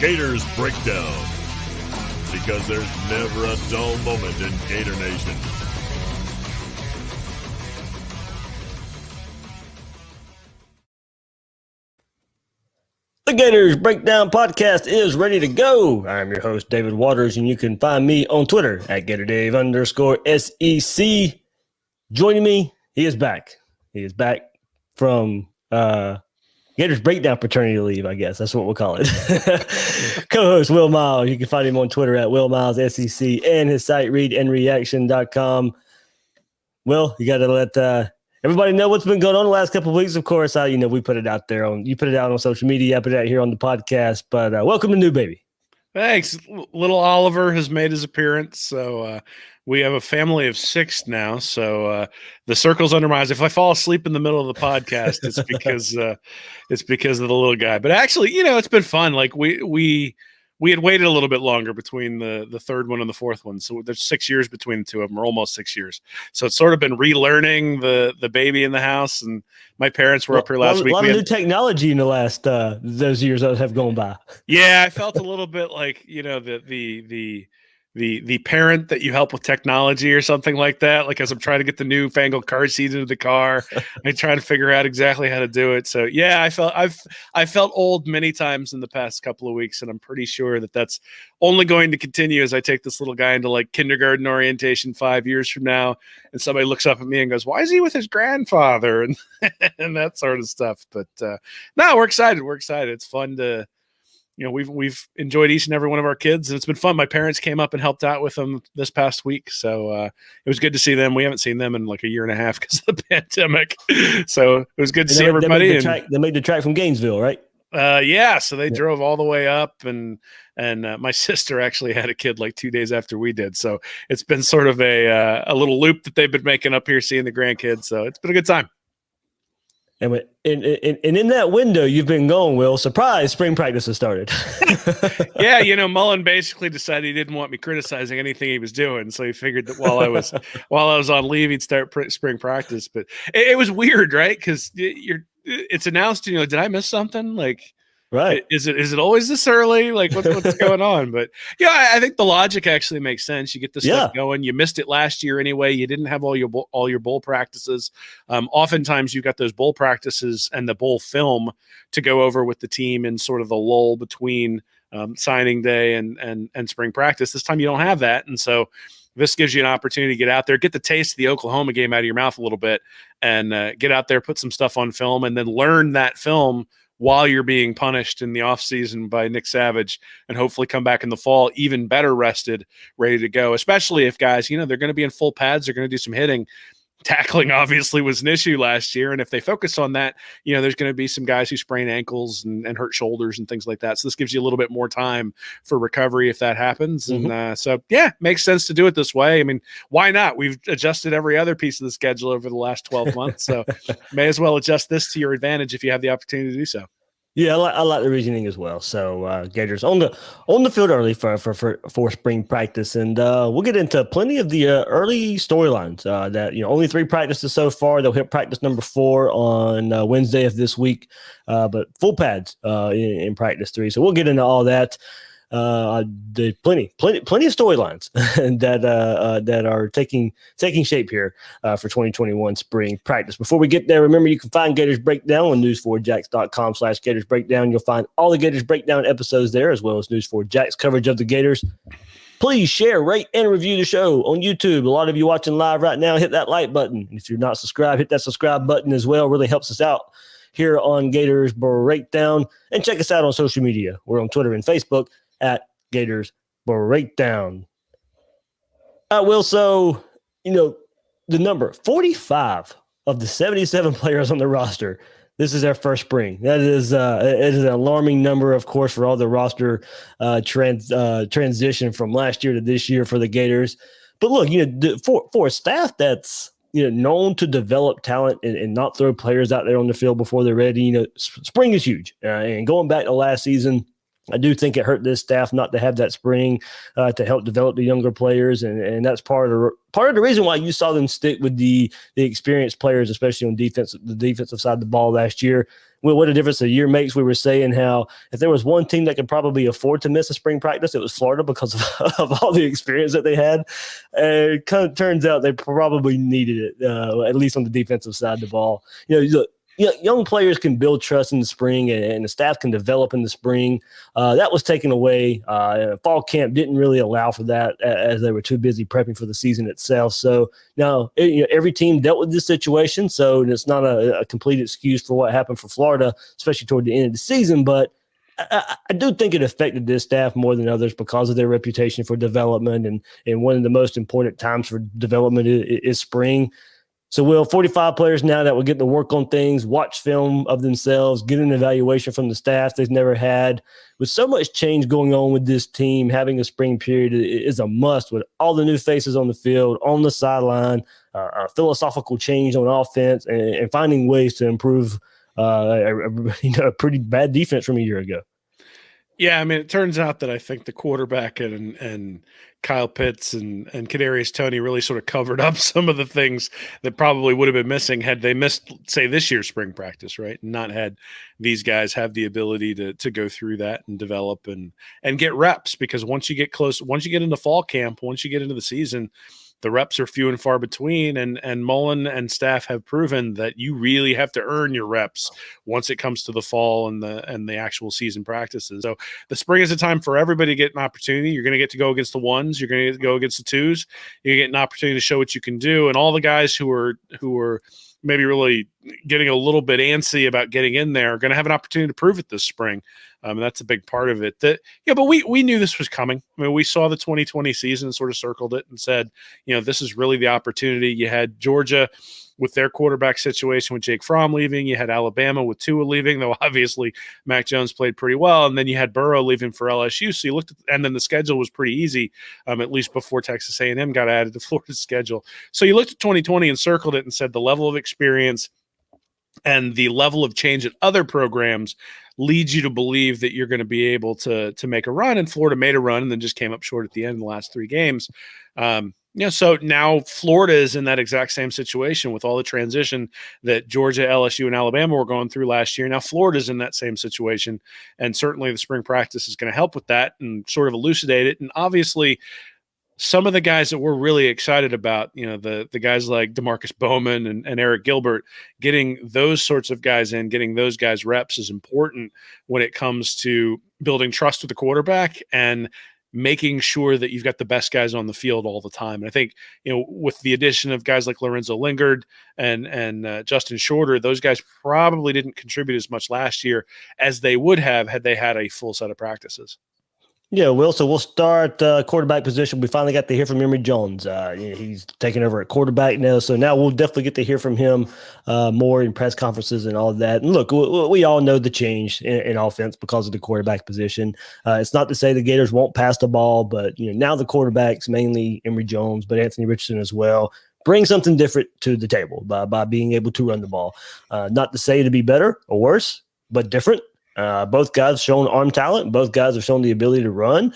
Gators Breakdown, because there's never a dull moment in Gator Nation. The Gators Breakdown podcast is ready to go. I'm your host, David Waters, and you can find me on Twitter at GatorDave_SEC. Joining me, he is back. He is back from Gators Breakdown paternity leave, I guess. That's what we'll call it. Co-host Will Miles. You can find him on Twitter at WillMilesSEC and his site, readandreaction.com. Will, you got to let everybody know what's been going on the last couple of weeks. Of course, we put it out there you put it out on social media. I put it out here on the podcast. But welcome to new baby. Thanks. Little Oliver has made his appearance. So we have a family of 6 now. So the circle's under my eyes. If I fall asleep in the middle of the podcast, it's because of the little guy. But actually, it's been fun. Like we had waited a little bit longer between the third one and the fourth one. So there's 6 years between the two of them, or almost 6 years. So it's sort of been relearning the baby in the house. And my parents were up here last week. A lot of new technology in the last those years that have gone by. Yeah, I felt a little bit like, the parent that you help with technology or something like that. Like as I'm trying to get the newfangled car seat into the car, I try to figure out exactly how to do it. So yeah, I felt old many times in the past couple of weeks, and I'm pretty sure that that's only going to continue as I take this little guy into like kindergarten orientation 5 years from now, and somebody looks up at me and goes, "Why is he with his grandfather?" and and that sort of stuff. But no, we're excited. We're excited. It's fun to. We've enjoyed each and every one of our kids, and it's been fun. My parents came up and helped out with them this past week, so it was good to see them. We haven't seen them in like a year and a half because of the pandemic, so it was good to see everybody. They made the track from Gainesville, right? Yeah. So they drove all the way up, and my sister actually had a kid like 2 days after we did. So it's been sort of a little loop that they've been making up here, seeing the grandkids. So it's been a good time. And in that window you've been going, Will, surprise, spring practice has started. Yeah, Mullen basically decided he didn't want me criticizing anything he was doing, so he figured that while I was on leave, he'd start spring practice. But it was weird, right? Because it's announced, did I miss something? Like, right? Is it always this early? Like, what's going on? But yeah, I think the logic actually makes sense. You get this stuff going. You missed it last year anyway. You didn't have all your bowl practices. Oftentimes, you got those bowl practices and the bowl film to go over with the team in sort of the lull between signing day and spring practice. This time, you don't have that, and so this gives you an opportunity to get out there, get the taste of the Oklahoma game out of your mouth a little bit, and get out there, put some stuff on film, and then learn that film while you're being punished in the offseason by Nick Savage, and hopefully come back in the fall even better rested, ready to go, especially if guys, they're going to be in full pads, they're going to do some hitting. Tackling obviously was an issue last year, and if they focus on that, there's going to be some guys who sprain ankles and hurt shoulders and things like that. So this gives you a little bit more time for recovery if that happens. Mm-hmm. And so, yeah, makes sense to do it this way. I mean, why not? We've adjusted every other piece of the schedule over the last 12 months, so may as well adjust this to your advantage if you have the opportunity to do so. Yeah, I like the reasoning as well. So Gators on the field early for spring practice, and we'll get into plenty of the early storylines. That only 3 practices so far. They'll hit practice number 4 on Wednesday of this week, but full pads in practice 3. So we'll get into all that. The plenty of storylines that are taking shape here for 2021 spring practice. Before we get there, remember you can find Gators Breakdown on news4jax.com/Gators Breakdown. You'll find all the Gators Breakdown episodes there, as well as News4Jax coverage of the Gators. Please share, rate, and review the show on YouTube. A lot of you watching live right now, hit that like button. If you're not subscribed, hit that subscribe button as well. It really helps us out here on Gators Breakdown. And check us out on social media. We're on Twitter and Facebook at Gators Breakdown. Will, so, the number 45 of the 77 players on the roster, this is their first spring. That is it is an alarming number, of course, for all the roster transition from last year to this year for the Gators. But look, for a staff that's known to develop talent and not throw players out there on the field before they're ready, spring is huge. And going back to last season, I do think it hurt this staff not to have that spring to help develop the younger players, and that's part of the reason why you saw them stick with the experienced players, especially on the defensive side of the ball last year. what a difference a year makes. We were saying how if there was one team that could probably afford to miss a spring practice, it was Florida because of all the experience that they had. It kind of turns out they probably needed it, at least on the defensive side of the ball. Look, young players can build trust in the spring, and the staff can develop in the spring. That was taken away. Fall camp didn't really allow for that, as they were too busy prepping for the season itself. So now every team dealt with this situation, so it's not a complete excuse for what happened for Florida, especially toward the end of the season. But I do think it affected this staff more than others because of their reputation for development, and one of the most important times for development is spring. So we'll 45 players now that will get to work on things, watch film of themselves, get an evaluation from the staff they've never had. With so much change going on with this team, having a spring period is a must with all the new faces on the field, on the sideline, a philosophical change on offense, and finding ways to improve a pretty bad defense from a year ago. Yeah, I mean, it turns out that I think the quarterback and Kyle Pitts and Kadarius Toney really sort of covered up some of the things that probably would have been missing had they missed, say, this year's spring practice, right? And not had these guys have the ability to go through that and develop and get reps, because once you get into fall camp, once you get into the season, the reps are few and far between, and Mullen and staff have proven that you really have to earn your reps once it comes to the fall and the actual season practices. So the spring is a time for everybody to get an opportunity. You're going to get to go against the ones. You're going to go against the twos. You get an opportunity to show what you can do. And all the guys who are maybe really getting a little bit antsy about getting in there are going to have an opportunity to prove it this spring. And that's a big part of it. But we knew this was coming. I mean, we saw the 2020 season and sort of circled it and said, this is really the opportunity. You had Georgia with their quarterback situation with Jake Fromm leaving. You had Alabama with Tua leaving, though obviously Mac Jones played pretty well. And then you had Burrow leaving for LSU. So you looked at, and then the schedule was pretty easy, at least before Texas A&M got added to Florida's schedule. So you looked at 2020 and circled it and said the level of experience and the level of change at other programs leads you to believe that you're going to be able to make a run. And Florida made a run and then just came up short at the end of the last 3 games. So now Florida is in that exact same situation with all the transition that Georgia, LSU, and Alabama were going through last year. Now Florida's in that same situation, and certainly the spring practice is going to help with that and sort of elucidate it. And obviously, some of the guys that we're really excited about, the guys like Demarcus Bowman and Eric Gilbert, getting those sorts of guys in, getting those guys reps is important when it comes to building trust with the quarterback and making sure that you've got the best guys on the field all the time. And I think, with the addition of guys like Lorenzo Lingard and Justin Shorter, those guys probably didn't contribute as much last year as they would have had they had a full set of practices. Yeah, Will. So we'll start quarterback position. We finally got to hear from Emory Jones. He's taking over at quarterback now. So now we'll definitely get to hear from him more in press conferences and all of that. And look, we all know the change in offense because of the quarterback position. It's not to say the Gators won't pass the ball, but now the quarterbacks, mainly Emory Jones, but Anthony Richardson as well, bring something different to the table by being able to run the ball. Not to say to be better or worse, but different. Both guys have shown arm talent. Both guys have shown the ability to run.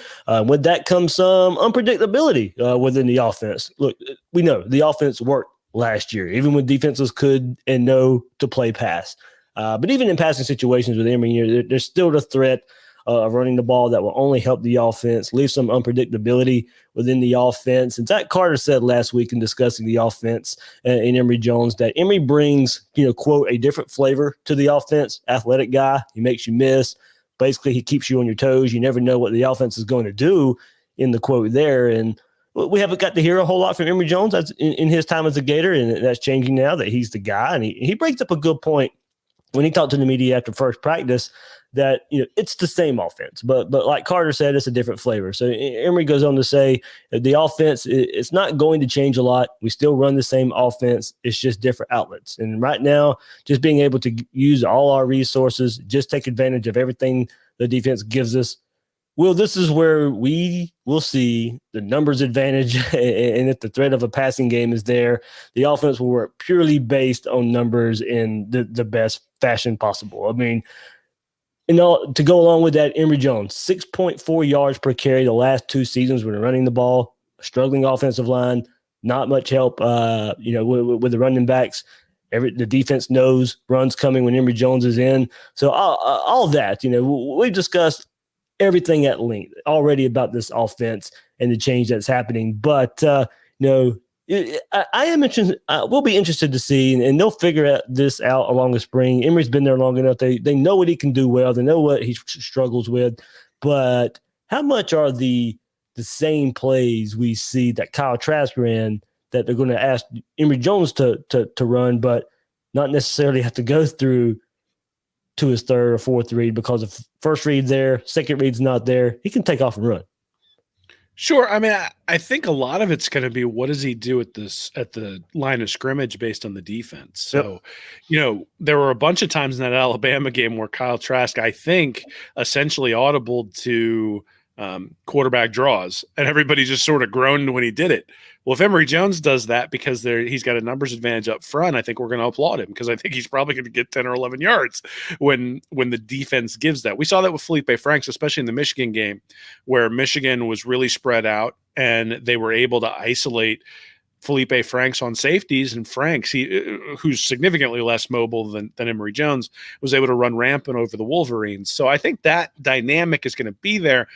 With that comes some unpredictability within the offense. Look, we know the offense worked last year, even when defenses could and know to play pass. But even in passing situations with Emory, there's still the threat of running the ball that will only help the offense, leave some unpredictability within the offense. And Zach Carter said last week in discussing the offense in Emory Jones that Emory brings, quote, a different flavor to the offense. Athletic guy. He makes you miss. Basically, he keeps you on your toes. You never know what the offense is going to do in the quote there. And we haven't got to hear a whole lot from Emory Jones in his time as a Gator, and that's changing now that he's the guy. And he brings up a good point when he talked to the media after first practice that it's the same offense, but like Carter said, it's a different flavor. So Emory goes on to say the offense, it's not going to change a lot. We still run the same offense. It's just different outlets. And right now, just being able to use all our resources, just take advantage of everything the defense gives us. Well, this is where we will see the numbers advantage, and if the threat of a passing game is there, the offense will work purely based on numbers in the best fashion possible. I mean, to go along with that, Emory Jones, 6.4 yards per carry the last 2 seasons when running the ball, struggling offensive line, not much help, with the running backs. The defense knows runs coming when Emory Jones is in. So all of that, we've discussed everything at length already about this offense and the change that's happening. But I am interested. We'll be interested to see, and they'll figure this out along the spring. Emory's been there long enough; they know what he can do well. They know what he struggles with. But how much are the same plays we see that Kyle Trask ran that they're going to ask Emory Jones to run, but not necessarily have to go through to his third or fourth read because if first read's there, second read's not there, he can take off and run. Sure. I mean, I think a lot of it's going to be what does he do at the line of scrimmage based on the defense. So, there were a bunch of times in that Alabama game where Kyle Trask, I think, essentially audibled to quarterback draws, and everybody just sort of groaned when he did it. Well, if Emory Jones does that because he's got a numbers advantage up front, I think we're going to applaud him because I think he's probably going to get 10 or 11 yards when the defense gives that. We saw that with Felipe Franks, especially in the Michigan game, where Michigan was really spread out and they were able to isolate Felipe Franks on safeties, and Franks, who's significantly less mobile than Emory Jones, was able to run rampant over the Wolverines. So I think that dynamic is going to be there.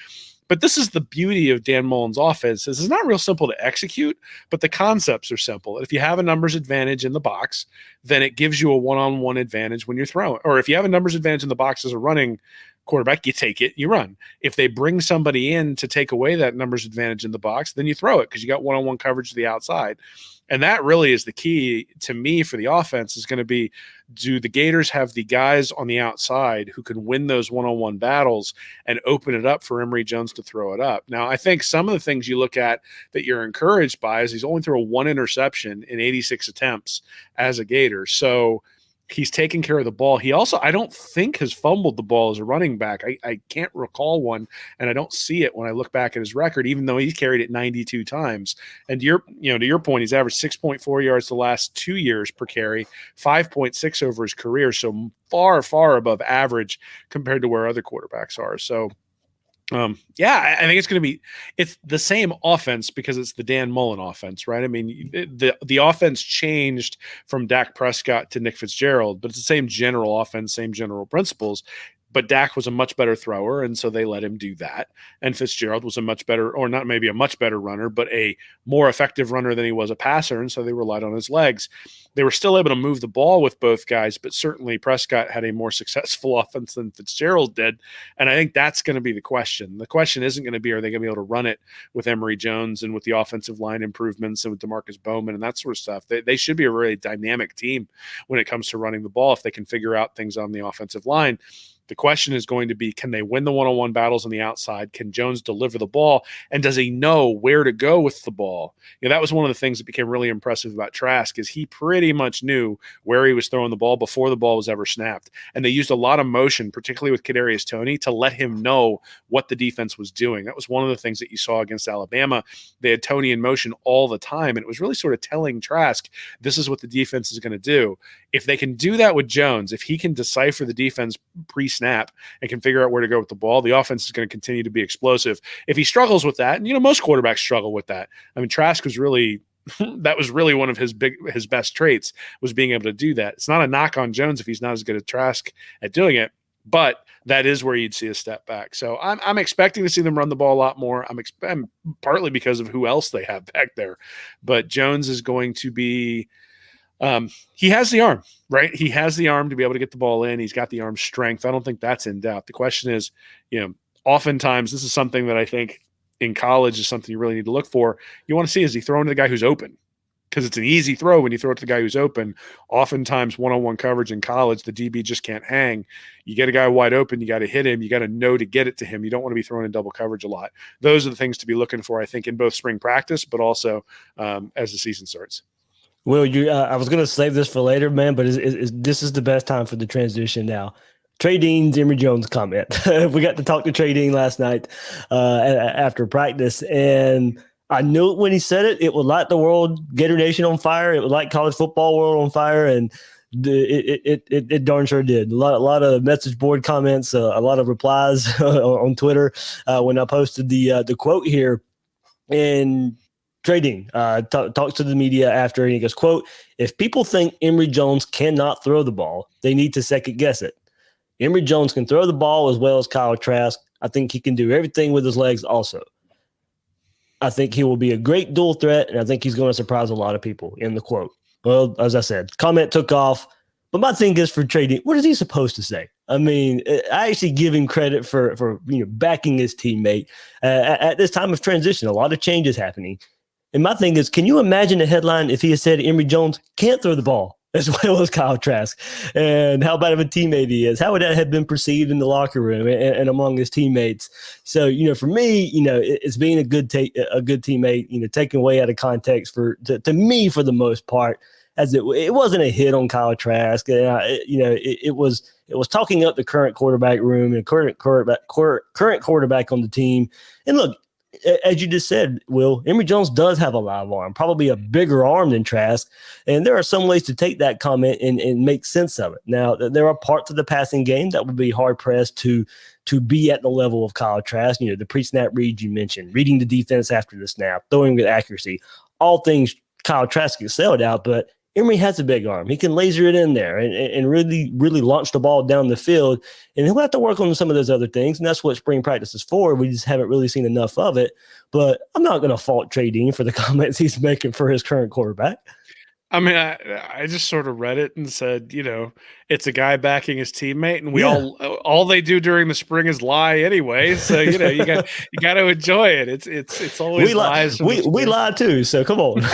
But this is the beauty of Dan Mullen's offense. This is not real simple to execute, but the concepts are simple. If you have a numbers advantage in the box, then it gives you a one-on-one advantage when you're throwing. Or if you have a numbers advantage in the box as a running quarterback, you take it, you run. If they bring somebody in to take away that numbers advantage in the box, then you throw it because you got one-on-one coverage to the outside. And that really is the key to me for the offense is going to be, do the Gators have the guys on the outside who can win those one-on-one battles and open it up for Emory Jones to throw it up? Now, I think some of the things you look at that you're encouraged by is he's only threw one interception in 86 attempts as a Gator. So he's taking care of the ball. He also, I don't think, has fumbled the ball as a running back. I can't recall one, and I don't see it when I look back at his record, even though he's carried it 92 times. And to your point, he's averaged 6.4 yards the last 2 years per carry, 5.6 over his career. So far, far above average compared to where other quarterbacks are. So I think it's the same offense because it's the Dan Mullen offense, right? I mean, the offense changed from Dak Prescott to Nick Fitzgerald, but it's the same general offense, same general principles. But Dak was a much better thrower, and so they let him do that. And Fitzgerald was a much better, or not maybe a much better runner, but a more effective runner than he was a passer, and so they relied on his legs. They were still able to move the ball with both guys, but certainly Prescott had a more successful offense than Fitzgerald did, and I think that's going to be the question. The question isn't going to be, are they going to be able to run it with Emory Jones and with the offensive line improvements and with Demarcus Bowman and that sort of stuff. They should be a really dynamic team when it comes to running the ball if they can figure out things on the offensive line. The question is going to be, can they win the one-on-one battles on the outside? Can Jones deliver the ball? And does he know where to go with the ball? That was one of the things that became really impressive about Trask is he pretty much knew where he was throwing the ball before the ball was ever snapped. And they used a lot of motion, particularly with Kadarius Toney, to let him know what the defense was doing. That was one of the things that you saw against Alabama. They had Toney in motion all the time, and it was really sort of telling Trask, this is what the defense is going to do. If they can do that with Jones, if he can decipher the defense pre-snap and can figure out where to go with the ball, the offense is going to continue to be explosive. If he struggles with that, and most quarterbacks struggle with that. I mean, Trask was really that was really one of his best traits, was being able to do that. It's not a knock on Jones if he's not as good as Trask at doing it, but that is where you'd see a step back. So I'm expecting to see them run the ball a lot more. I'm partly because of who else they have back there, but Jones is going to be. He has the arm, right? He has the arm to be able to get the ball in. He's got the arm strength. I don't think that's in doubt. The question is, oftentimes this is something that I think in college is something you really need to look for. You want to see, is he throwing to the guy who's open? Because it's an easy throw when you throw it to the guy who's open. Oftentimes one-on-one coverage in college, the DB just can't hang. You get a guy wide open, you got to hit him. You got to know to get it to him. You don't want to be throwing in double coverage a lot. Those are the things to be looking for, I think, in both spring practice, but also as the season starts. Will, I was going to save this for later, man, but this is the best time for the transition now. Trey Dean's Emory Jones comment. We got to talk to Trey Dean last night after practice, and I knew when he said it, it would light the world, Gator Nation on fire. It would light college football world on fire, and it darn sure did. A lot of message board comments, a lot of replies on Twitter when I posted the quote here, and Trey Dean talks to the media after, and he goes, quote, "If people think Emory Jones cannot throw the ball, they need to second guess it. Emory Jones can throw the ball as well as Kyle Trask. I think he can do everything with his legs also. I think he will be a great dual threat, and I think he's going to surprise a lot of people," in the quote. Well, as I said, comment took off. But my thing is for Trey Dean, what is he supposed to say? I mean, I actually give him credit for backing his teammate. At this time of transition, a lot of change is happening. And my thing is, can you imagine the headline if he had said Emory Jones can't throw the ball as well as Kyle Trask, and how bad of a teammate he is? How would that have been perceived in the locker room and among his teammates? So, for me, it's being a good teammate, taken away out of context to me for the most part, as it wasn't a hit on Kyle Trask. It was talking up the current quarterback room and current quarterback on the team. And look, as you just said, Will, Emory Jones does have a live arm, probably a bigger arm than Trask. And there are some ways to take that comment and make sense of it. Now, there are parts of the passing game that would be hard-pressed to be at the level of Kyle Trask. The pre-snap reads you mentioned, reading the defense after the snap, throwing with accuracy, all things Kyle Trask excelled out, but Emory has a big arm. He can laser it in there and really, really launch the ball down the field. And he'll have to work on some of those other things. And that's what spring practice is for. We just haven't really seen enough of it. But I'm not going to fault Trey Dean for the comments he's making for his current quarterback. I mean, I just sort of read it and said, it's a guy backing his teammate, and we all they do during the spring is lie anyway. So you got to enjoy it. It's always lies. We lie too. So come on.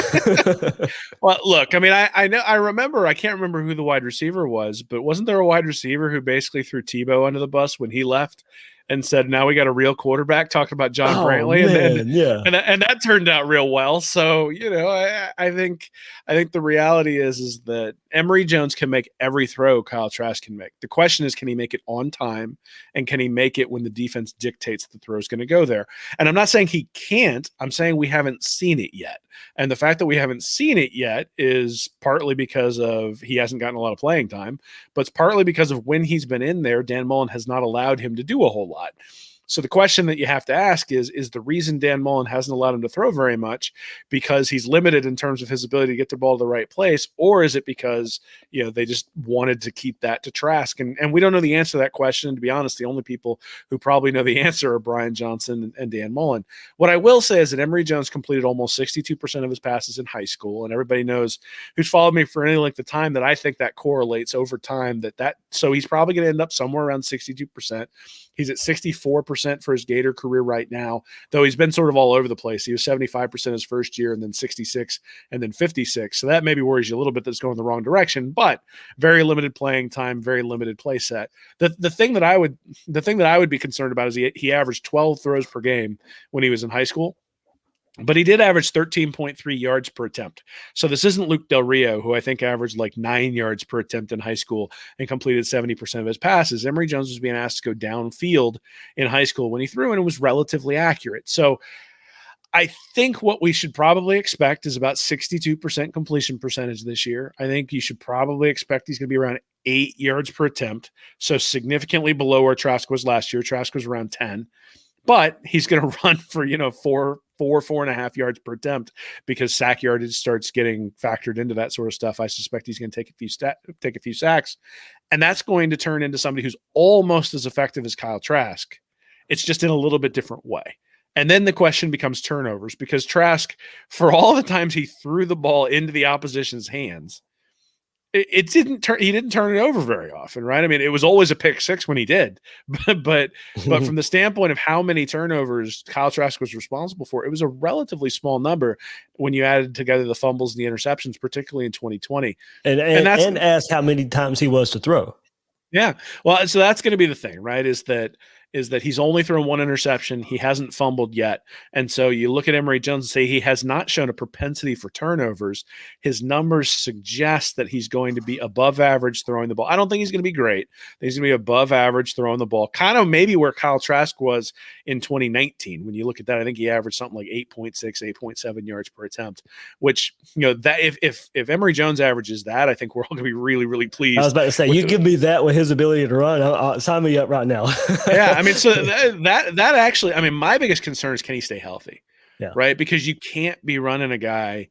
Well, look, I mean, I know, I can't remember who the wide receiver was, but wasn't there a wide receiver who basically threw Tebow under the bus when he left? And said, now we got a real quarterback, talking about John Brantley. And that turned out real well. So, I think the reality is that Emory Jones can make every throw Kyle Trask can make. The question is, can he make it on time? And can he make it when the defense dictates the throw is going to go there? And I'm not saying he can't. I'm saying we haven't seen it yet. And the fact that we haven't seen it yet is partly because of he hasn't gotten a lot of playing time, but it's partly because of when he's been in there, Dan Mullen has not allowed him to do a whole lot. So the question that you have to ask is the reason Dan Mullen hasn't allowed him to throw very much because he's limited in terms of his ability to get the ball to the right place, or is it because, they just wanted to keep that to Trask? And we don't know the answer to that question. And to be honest, the only people who probably know the answer are Brian Johnson and Dan Mullen. What I will say is that Emory Jones completed almost 62% of his passes in high school, and everybody knows who's followed me for any length of time that I think that correlates over time. So he's probably going to end up somewhere around 62%. He's at 64% for his Gator career right now, though he's been sort of all over the place. He was 75% his first year and then 66 and then 56. So that maybe worries you a little bit that's going the wrong direction, but very limited playing time, very limited play set. The thing that I would be concerned about is he averaged 12 throws per game when he was in high school. But he did average 13.3 yards per attempt. So this isn't Luke Del Rio, who I think averaged like 9 yards per attempt in high school and completed 70% of his passes. Emory Jones was being asked to go downfield in high school when he threw, and it was relatively accurate. So I think what we should probably expect is about 62% completion percentage this year. I think you should probably expect he's going to be around 8 yards per attempt, so significantly below where Trask was last year. Trask was around 10. But he's going to run for, 4.5 yards per attempt because sack yardage starts getting factored into that sort of stuff. I suspect he's going to take a few sacks, and that's going to turn into somebody who's almost as effective as Kyle Trask. It's just in a little bit different way. And then the question becomes turnovers, because Trask, for all the times he threw the ball into the opposition's hands, he didn't turn it over very often, right? I mean, it was always a pick six when he did, but from the standpoint of how many turnovers Kyle Trask was responsible for, it was a relatively small number when you added together the fumbles and the interceptions, particularly in 2020. And ask how many times he was to throw. Yeah. Well, so that's going to be the thing, right? Is that he's only thrown one interception. He hasn't fumbled yet. And so you look at Emory Jones and say he has not shown a propensity for turnovers. His numbers suggest that he's going to be above average throwing the ball. I don't think he's going to be great. He's going to be above average throwing the ball, kind of maybe where Kyle Trask was in 2019. When you look at that, I think he averaged something like 8.6, 8.7 yards per attempt, which, that if Emory Jones averages that, I think we're all going to be really, really pleased. I was about to say, give me that with his ability to run. I'll sign me up right now. Yeah. I mean, so that actually, I mean, my biggest concern is, can he stay healthy? right? Because you can't be running a guy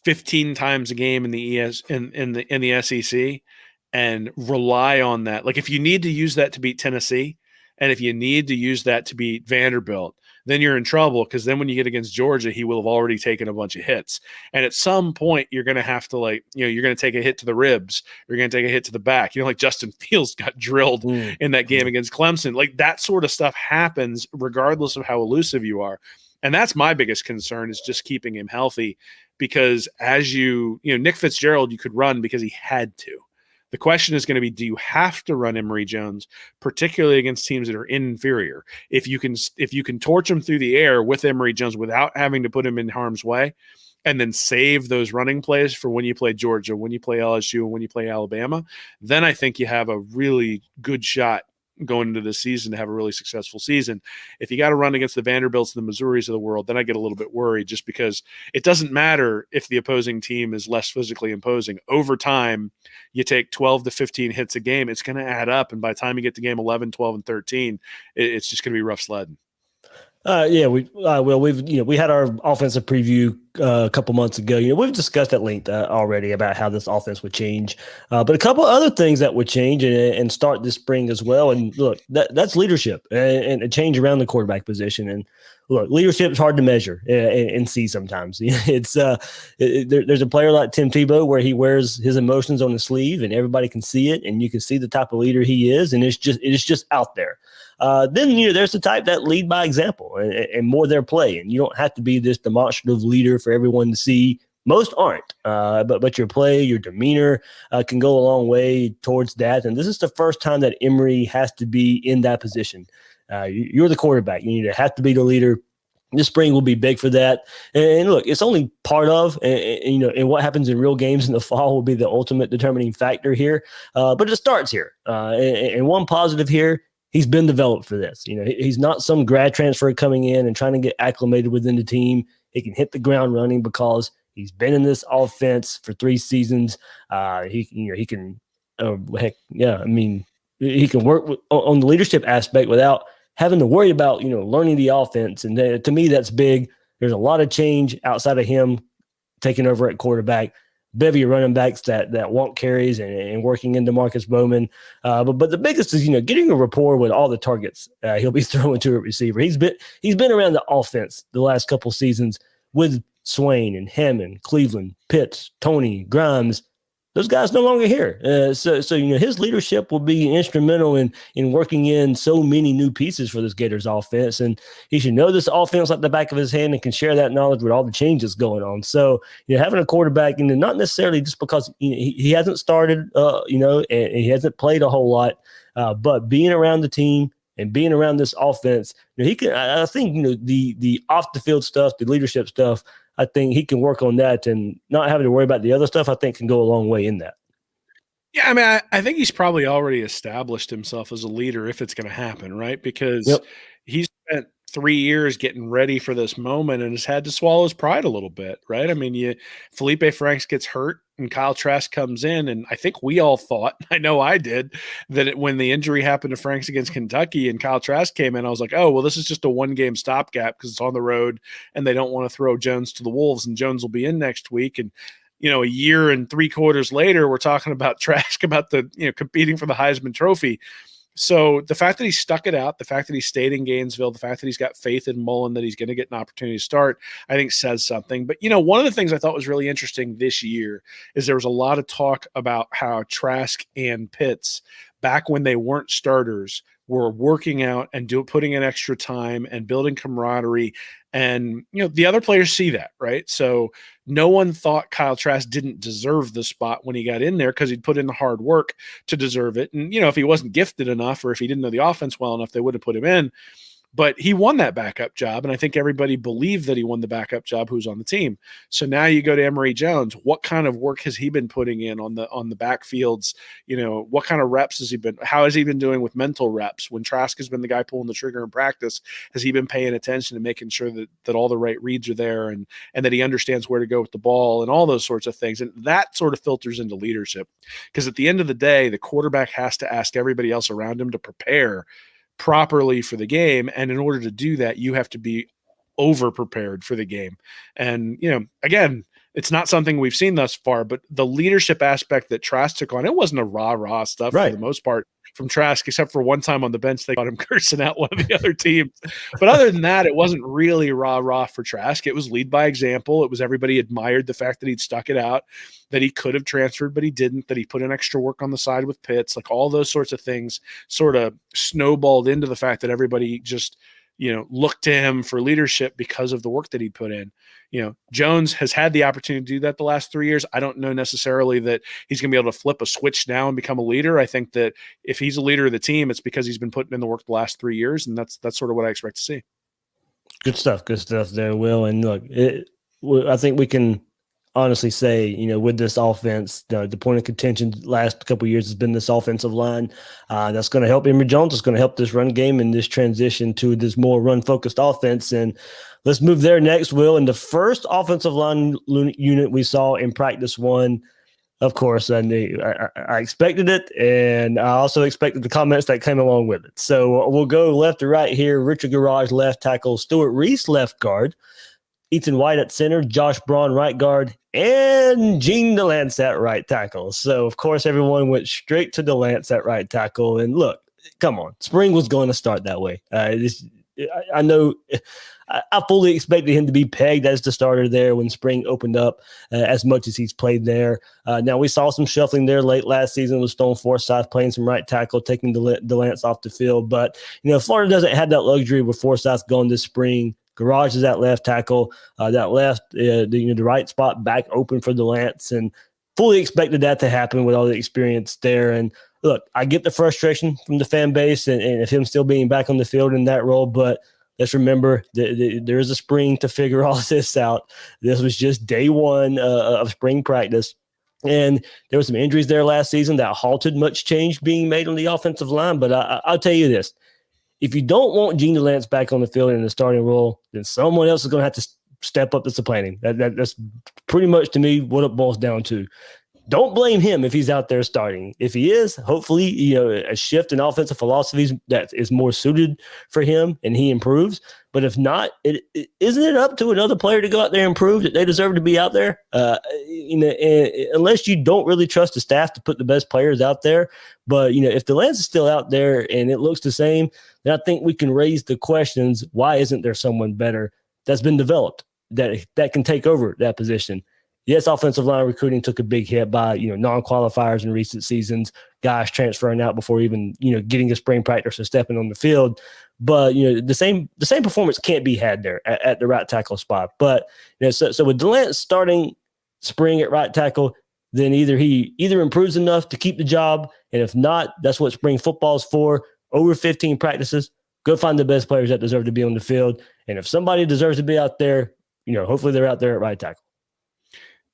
15 times a game in the in the SEC and rely on that. Like if you need to use that to beat Tennessee, and if you need to use that to beat Vanderbilt, then you're in trouble, because then when you get against Georgia, he will have already taken a bunch of hits. And at some point, you're going to have to, like, you're going to take a hit to the ribs. You're going to take a hit to the back. Like Justin Fields got drilled in that game against Clemson. Like that sort of stuff happens regardless of how elusive you are. And that's my biggest concern, is just keeping him healthy, because as Nick Fitzgerald, you could run because he had to. The question is going to be, do you have to run Emory Jones, particularly against teams that are inferior? If you can torch him through the air with Emory Jones without having to put him in harm's way, and then save those running plays for when you play Georgia, when you play LSU, and when you play Alabama, then I think you have a really good shot going into the season to have a really successful season. If you got to run against the Vanderbilts and the Missouris of the world, then I get a little bit worried, just because it doesn't matter if the opposing team is less physically imposing. Over time, you take 12 to 15 hits a game, it's going to add up. And by the time you get to game 11, 12, and 13, it's just going to be rough sledding. We had our offensive preview a couple months ago. We've discussed at length already about how this offense would change, but a couple other things that would change and start this spring as well. And look, that's leadership and a change around the quarterback position. And look, leadership is hard to measure and see sometimes. There's a player like Tim Tebow where he wears his emotions on his sleeve and everybody can see it, and you can see the type of leader he is, and it's just out there. Then there's the type that lead by example and more their play, and you don't have to be this demonstrative leader for everyone to see. Most aren't, but your play, your demeanor can go a long way towards that. And this is the first time that Emory has to be in that position. You're the quarterback. You need to have to be the leader. This spring will be big for that. And look, it's only part of, and what happens in real games in the fall will be the ultimate determining factor here. But it starts here. And one positive here, he's been developed for this. He's not some grad transfer coming in and trying to get acclimated within the team. He can hit the ground running because he's been in this offense for 3 seasons. He can work on the leadership aspect without having to worry about, learning the offense. And to me, that's big. There's a lot of change outside of him taking over at quarterback. Bevy of running backs that want carries and working in Demarcus Bowman. But the biggest is, getting a rapport with all the targets he'll be throwing to a receiver. He's been around the offense the last couple seasons with Swain and Hammond, Cleveland, Pitts, Tony, Grimes. Those guys no longer here. So his leadership will be instrumental in working in so many new pieces for this Gators offense. And he should know this offense like the back of his hand and can share that knowledge with all the changes going on. So, having a quarterback, not necessarily just because he hasn't started, and he hasn't played a whole lot, but being around the team and being around this offense, he can. I think the off the field stuff, the leadership stuff, I think he can work on that, and not having to worry about the other stuff, I think, can go a long way in that. Yeah, I mean, I think he's probably already established himself as a leader if it's going to happen, right? Because he's spent 3 years getting ready for this moment and has had to swallow his pride a little bit, right? I mean, Felipe Franks gets hurt and Kyle Trask comes in, and I think we all thought, I know I did, that when the injury happened to Franks against Kentucky and Kyle Trask came in, I was like, oh, well, this is just a one-game stopgap because it's on the road and they don't want to throw Jones to the Wolves, and Jones will be in next week. And a year and 3 quarters later, we're talking about Trask, about the competing for the Heisman Trophy. So the fact that he stuck it out, the fact that he stayed in Gainesville, the fact that he's got faith in Mullen that he's going to get an opportunity to start, I think says something. But, one of the things I thought was really interesting this year is there was a lot of talk about how Trask and Pitts, back when they weren't starters, were working out and putting in extra time and building camaraderie. And, the other players see that, right? So no one thought Kyle Trask didn't deserve the spot when he got in there because he'd put in the hard work to deserve it. And, if he wasn't gifted enough or if he didn't know the offense well enough, they would have put him in. But he won that backup job, and I think everybody believed that he won the backup job who's on the team. So now you go to Emory Jones. What kind of work has he been putting in on the backfields? What kind of reps has he been? How has he been doing with mental reps? When Trask has been the guy pulling the trigger in practice, has he been paying attention and making sure that all the right reads are there and that he understands where to go with the ball and all those sorts of things? And that sort of filters into leadership, because at the end of the day, the quarterback has to ask everybody else around him to prepare properly for the game. And in order to do that, you have to be over prepared for the game. And, again, it's not something we've seen thus far, but the leadership aspect that Trask took on, it wasn't a rah-rah stuff for the most part from Trask, except for one time on the bench, they got him cursing out one of the other teams. But other than that, it wasn't really rah-rah for Trask. It was lead by example. It was everybody admired the fact that he'd stuck it out, that he could have transferred, but he didn't, that he put in extra work on the side with Pitts. Like all those sorts of things sort of snowballed into the fact that everybody just, looked to him for leadership because of the work that he put in. Jones has had the opportunity to do that the last 3 years. I don't know necessarily that he's going to be able to flip a switch now and become a leader. I think that if he's a leader of the team, it's because he's been putting in the work the last 3 years, and that's sort of what I expect to see. Good stuff there, Will. And look, I think we can honestly say, with this offense, the point of contention last couple of years has been this offensive line. That's going to help Emory Jones. It's going to help this run game and this transition to this more run-focused offense. And let's move there next, Will. And the first offensive line unit we saw in practice one, of course, I expected it, and I also expected the comments that came along with it. So we'll go left to right here. Richard Garage, left tackle. Stuart Reese, left guard. Ethan White at center, Josh Braun right guard, and Gene DeLance at right tackle. So, of course, everyone went straight to DeLance at right tackle. And look, come on, spring was going to start that way. I know I fully expected him to be pegged as the starter there when spring opened up as much as he's played there. Now, we saw some shuffling there late last season with Stone Forsythe playing some right tackle, taking DeLance off the field. But, Florida doesn't have that luxury with Forsythe going this spring. Garage is at left tackle. That left the right spot back open for DeLance, and fully expected that to happen with all the experience there. And look, I get the frustration from the fan base and of him still being back on the field in that role, but let's remember there is a spring to figure all this out. This was just day one of spring practice. And there were some injuries there last season that halted much change being made on the offensive line. But I'll tell you this. If you don't want Gene DeLance back on the field in the starting role, then someone else is going to have to step up to supplanting. That's pretty much, to me, what it boils down to. Don't blame him if he's out there starting. If he is, hopefully, a shift in offensive philosophies that is more suited for him and he improves. But if not, isn't it up to another player to go out there and prove that they deserve to be out there? Unless you don't really trust the staff to put the best players out there. But, if DeLance is still out there and it looks the same, then I think we can raise the questions, why isn't there someone better that's been developed that can take over that position? Yes, offensive line recruiting took a big hit by, non-qualifiers in recent seasons, guys transferring out before even, getting a spring practice or stepping on the field. But, the same performance can't be had there at the right tackle spot. But, so with DeLance starting spring at right tackle, then he improves enough to keep the job. And if not, that's what spring football is for. Over 15 practices, go find the best players that deserve to be on the field. And if somebody deserves to be out there, hopefully they're out there at right tackle.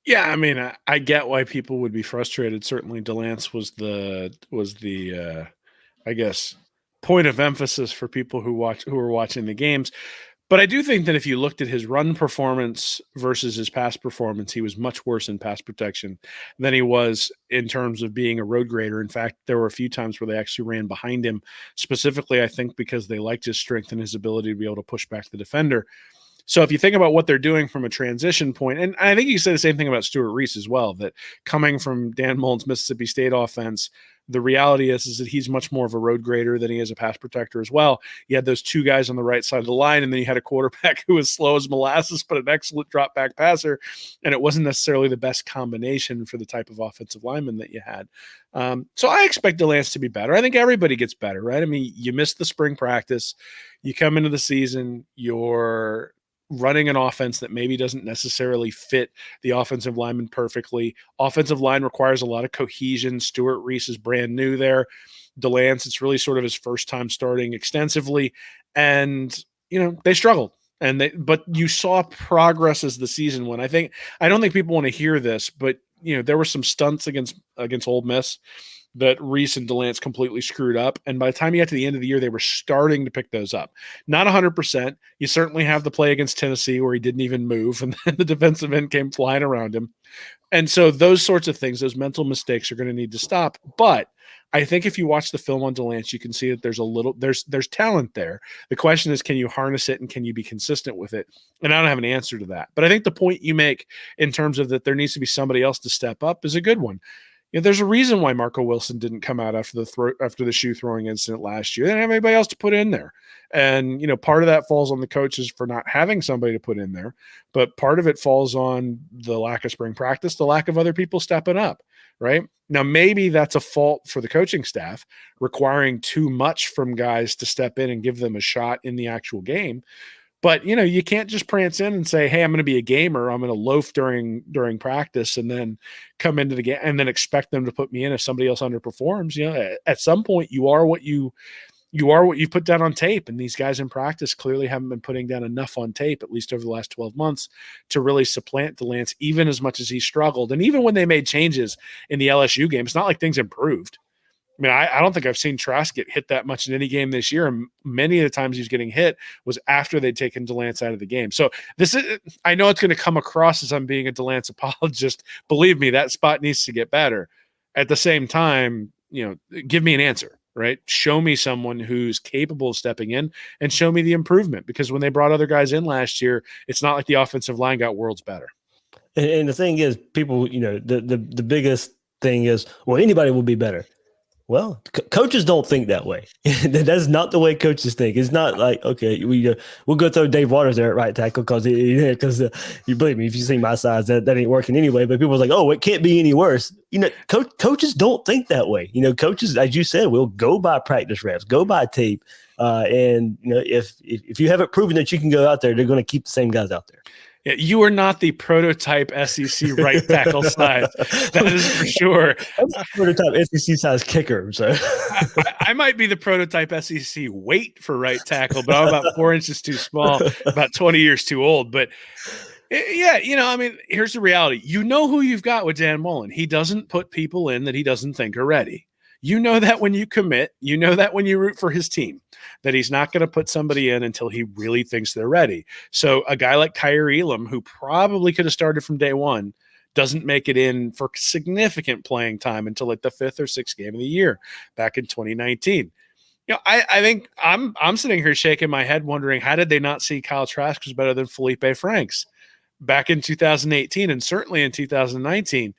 Yeah, I mean, I get why people would be frustrated. Certainly, DeLance was the I guess, point of emphasis for people who were watching the games. But I do think that if you looked at his run performance versus his pass performance, he was much worse in pass protection than he was in terms of being a road grader. In fact, there were a few times where they actually ran behind him, specifically, I think, because they liked his strength and his ability to be able to push back the defender. So if you think about what they're doing from a transition point, and I think you say the same thing about Stuart Reese as well, that coming from Dan Mullen's Mississippi State offense, the reality is that he's much more of a road grader than he is a pass protector as well. You had those two guys on the right side of the line, and then you had a quarterback who was slow as molasses, but an excellent drop back passer. And it wasn't necessarily the best combination for the type of offensive lineman that you had. So I expect DeLance to be better. I think everybody gets better, right? I mean, you missed the spring practice. You come into the season, you're running an offense that maybe doesn't necessarily fit the offensive lineman perfectly. Offensive line requires a lot of cohesion. Stuart Reese is brand new there. DeLance, it's really sort of his first time starting extensively. And, they struggled. But you saw progress as the season went. I don't think people want to hear this, but, there were some stunts against Ole Miss that Reese and DeLance completely screwed up. And by the time you got to the end of the year, they were starting to pick those up. Not 100%. You certainly have the play against Tennessee where he didn't even move, and then the defensive end came flying around him. And so those sorts of things, those mental mistakes are going to need to stop. But I think if you watch the film on Delance, you can see that there's talent there. The question is, can you harness it and can you be consistent with it? And I don't have an answer to that. But I think the point you make in terms of that there needs to be somebody else to step up is a good one. There's a reason why Marco Wilson didn't come out after the shoe throwing incident last year. They didn't have anybody else to put in there. And, part of that falls on the coaches for not having somebody to put in there. But part of it falls on the lack of spring practice, the lack of other people stepping up, right? Now, maybe that's a fault for the coaching staff, requiring too much from guys to step in and give them a shot in the actual game. But, you can't just prance in and say, hey, I'm going to be a gamer. I'm going to loaf during practice and then come into the game and then expect them to put me in if somebody else underperforms. At some point you are what you put down on tape. And these guys in practice clearly haven't been putting down enough on tape, at least over the last 12 months, to really supplant Delance, even as much as he struggled. And even when they made changes in the LSU game, it's not like things improved. I mean, I don't think I've seen Trask get hit that much in any game this year. And many of the times he was getting hit was after they'd taken Delance out of the game. So I know it's going to come across as I'm being a Delance apologist. Believe me, that spot needs to get better. At the same time, give me an answer, right? Show me someone who's capable of stepping in and show me the improvement, because when they brought other guys in last year, it's not like the offensive line got worlds better. And the thing is, people, the biggest thing is, well, anybody will be better. Well, coaches don't think that way. That's not the way coaches think. It's not like, okay, we'll go throw Dave Waters there at right tackle because you believe me, if you see my size, that ain't working anyway. But people are like, oh, it can't be any worse. Coaches don't think that way. Coaches, as you said, will go by practice reps, go by tape, and if you haven't proven that you can go out there, they're going to keep the same guys out there. Yeah, you are not the prototype SEC right tackle size. That is for sure. I'm not prototype SEC size kicker. So I might be the prototype SEC weight for right tackle, but I'm about 4 inches too small, about 20 years too old. But yeah, here's the reality. Who you've got with Dan Mullen. He doesn't put people in that he doesn't think are ready. You know that when you commit, you know that when you root for his team, that he's not going to put somebody in until he really thinks they're ready. So a guy like Kyrie Elam, who probably could have started from day one, doesn't make it in for significant playing time until like the 5th or 6th game of the year back in 2019. I think I'm sitting here shaking my head wondering, how did they not see Kyle Trask was better than Felipe Franks back in 2018 and certainly in 2019?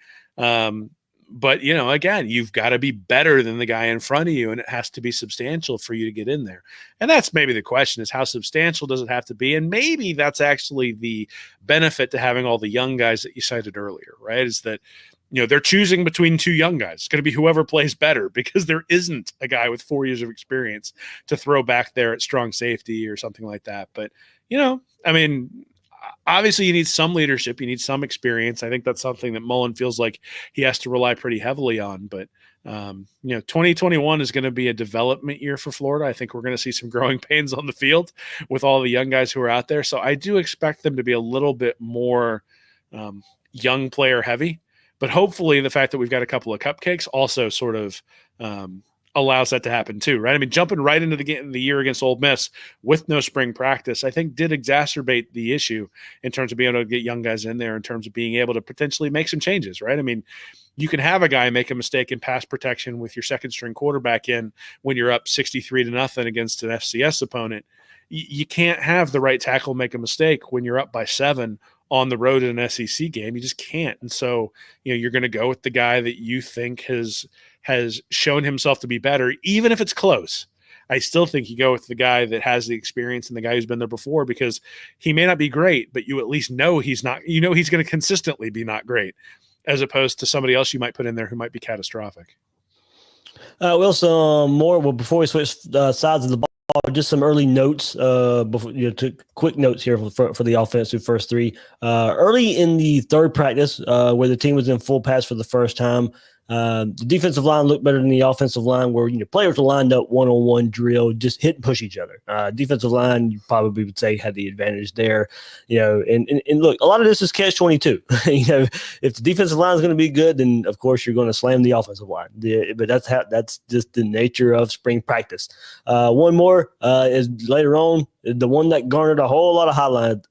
But, again, you've got to be better than the guy in front of you, and it has to be substantial for you to get in there. And that's maybe the question, is how substantial does it have to be? And maybe that's actually the benefit to having all the young guys that you cited earlier, right? Is that, they're choosing between two young guys. It's going to be whoever plays better, because there isn't a guy with 4 years of experience to throw back there at strong safety or something like that. But, obviously you need some leadership, you need some experience. I think that's something that Mullen feels like he has to rely pretty heavily on. But 2021 is going to be a development year for Florida. I think we're going to see some growing pains on the field with all the young guys who are out there. So I do expect them to be a little bit more young player heavy, but hopefully the fact that we've got a couple of cupcakes also sort of allows that to happen too, right? I mean, jumping right into the year against Ole Miss with no spring practice, I think did exacerbate the issue in terms of being able to get young guys in there, in terms of being able to potentially make some changes, right? I mean, you can have a guy make a mistake in pass protection with your second string quarterback in when you're up 63-0 against an FCS opponent. You can't have the right tackle make a mistake when you're up by 7 on the road in an SEC game. You just can't. And so, you're going to go with the guy that you think has shown himself to be better, even if it's close. I still think you go with the guy that has the experience and the guy who's been there before, because he may not be great, but you at least know he's not, he's going to consistently be not great, as opposed to somebody else you might put in there who might be catastrophic. Well, some more. Well, before we switch sides of the ball, just some early notes. Quick notes here for the offensive first three. Early in the third practice, where the team was in full pass for the first time, the defensive line looked better than the offensive line, where players were lined up one-on-one drill, just hit and push each other. Defensive line, you probably would say, had the advantage there. And look, a lot of this is catch-22. If the defensive line is going to be good, then of course you're going to slam the offensive line. But that's just the nature of spring practice. One more is later on, the one that garnered a whole lot of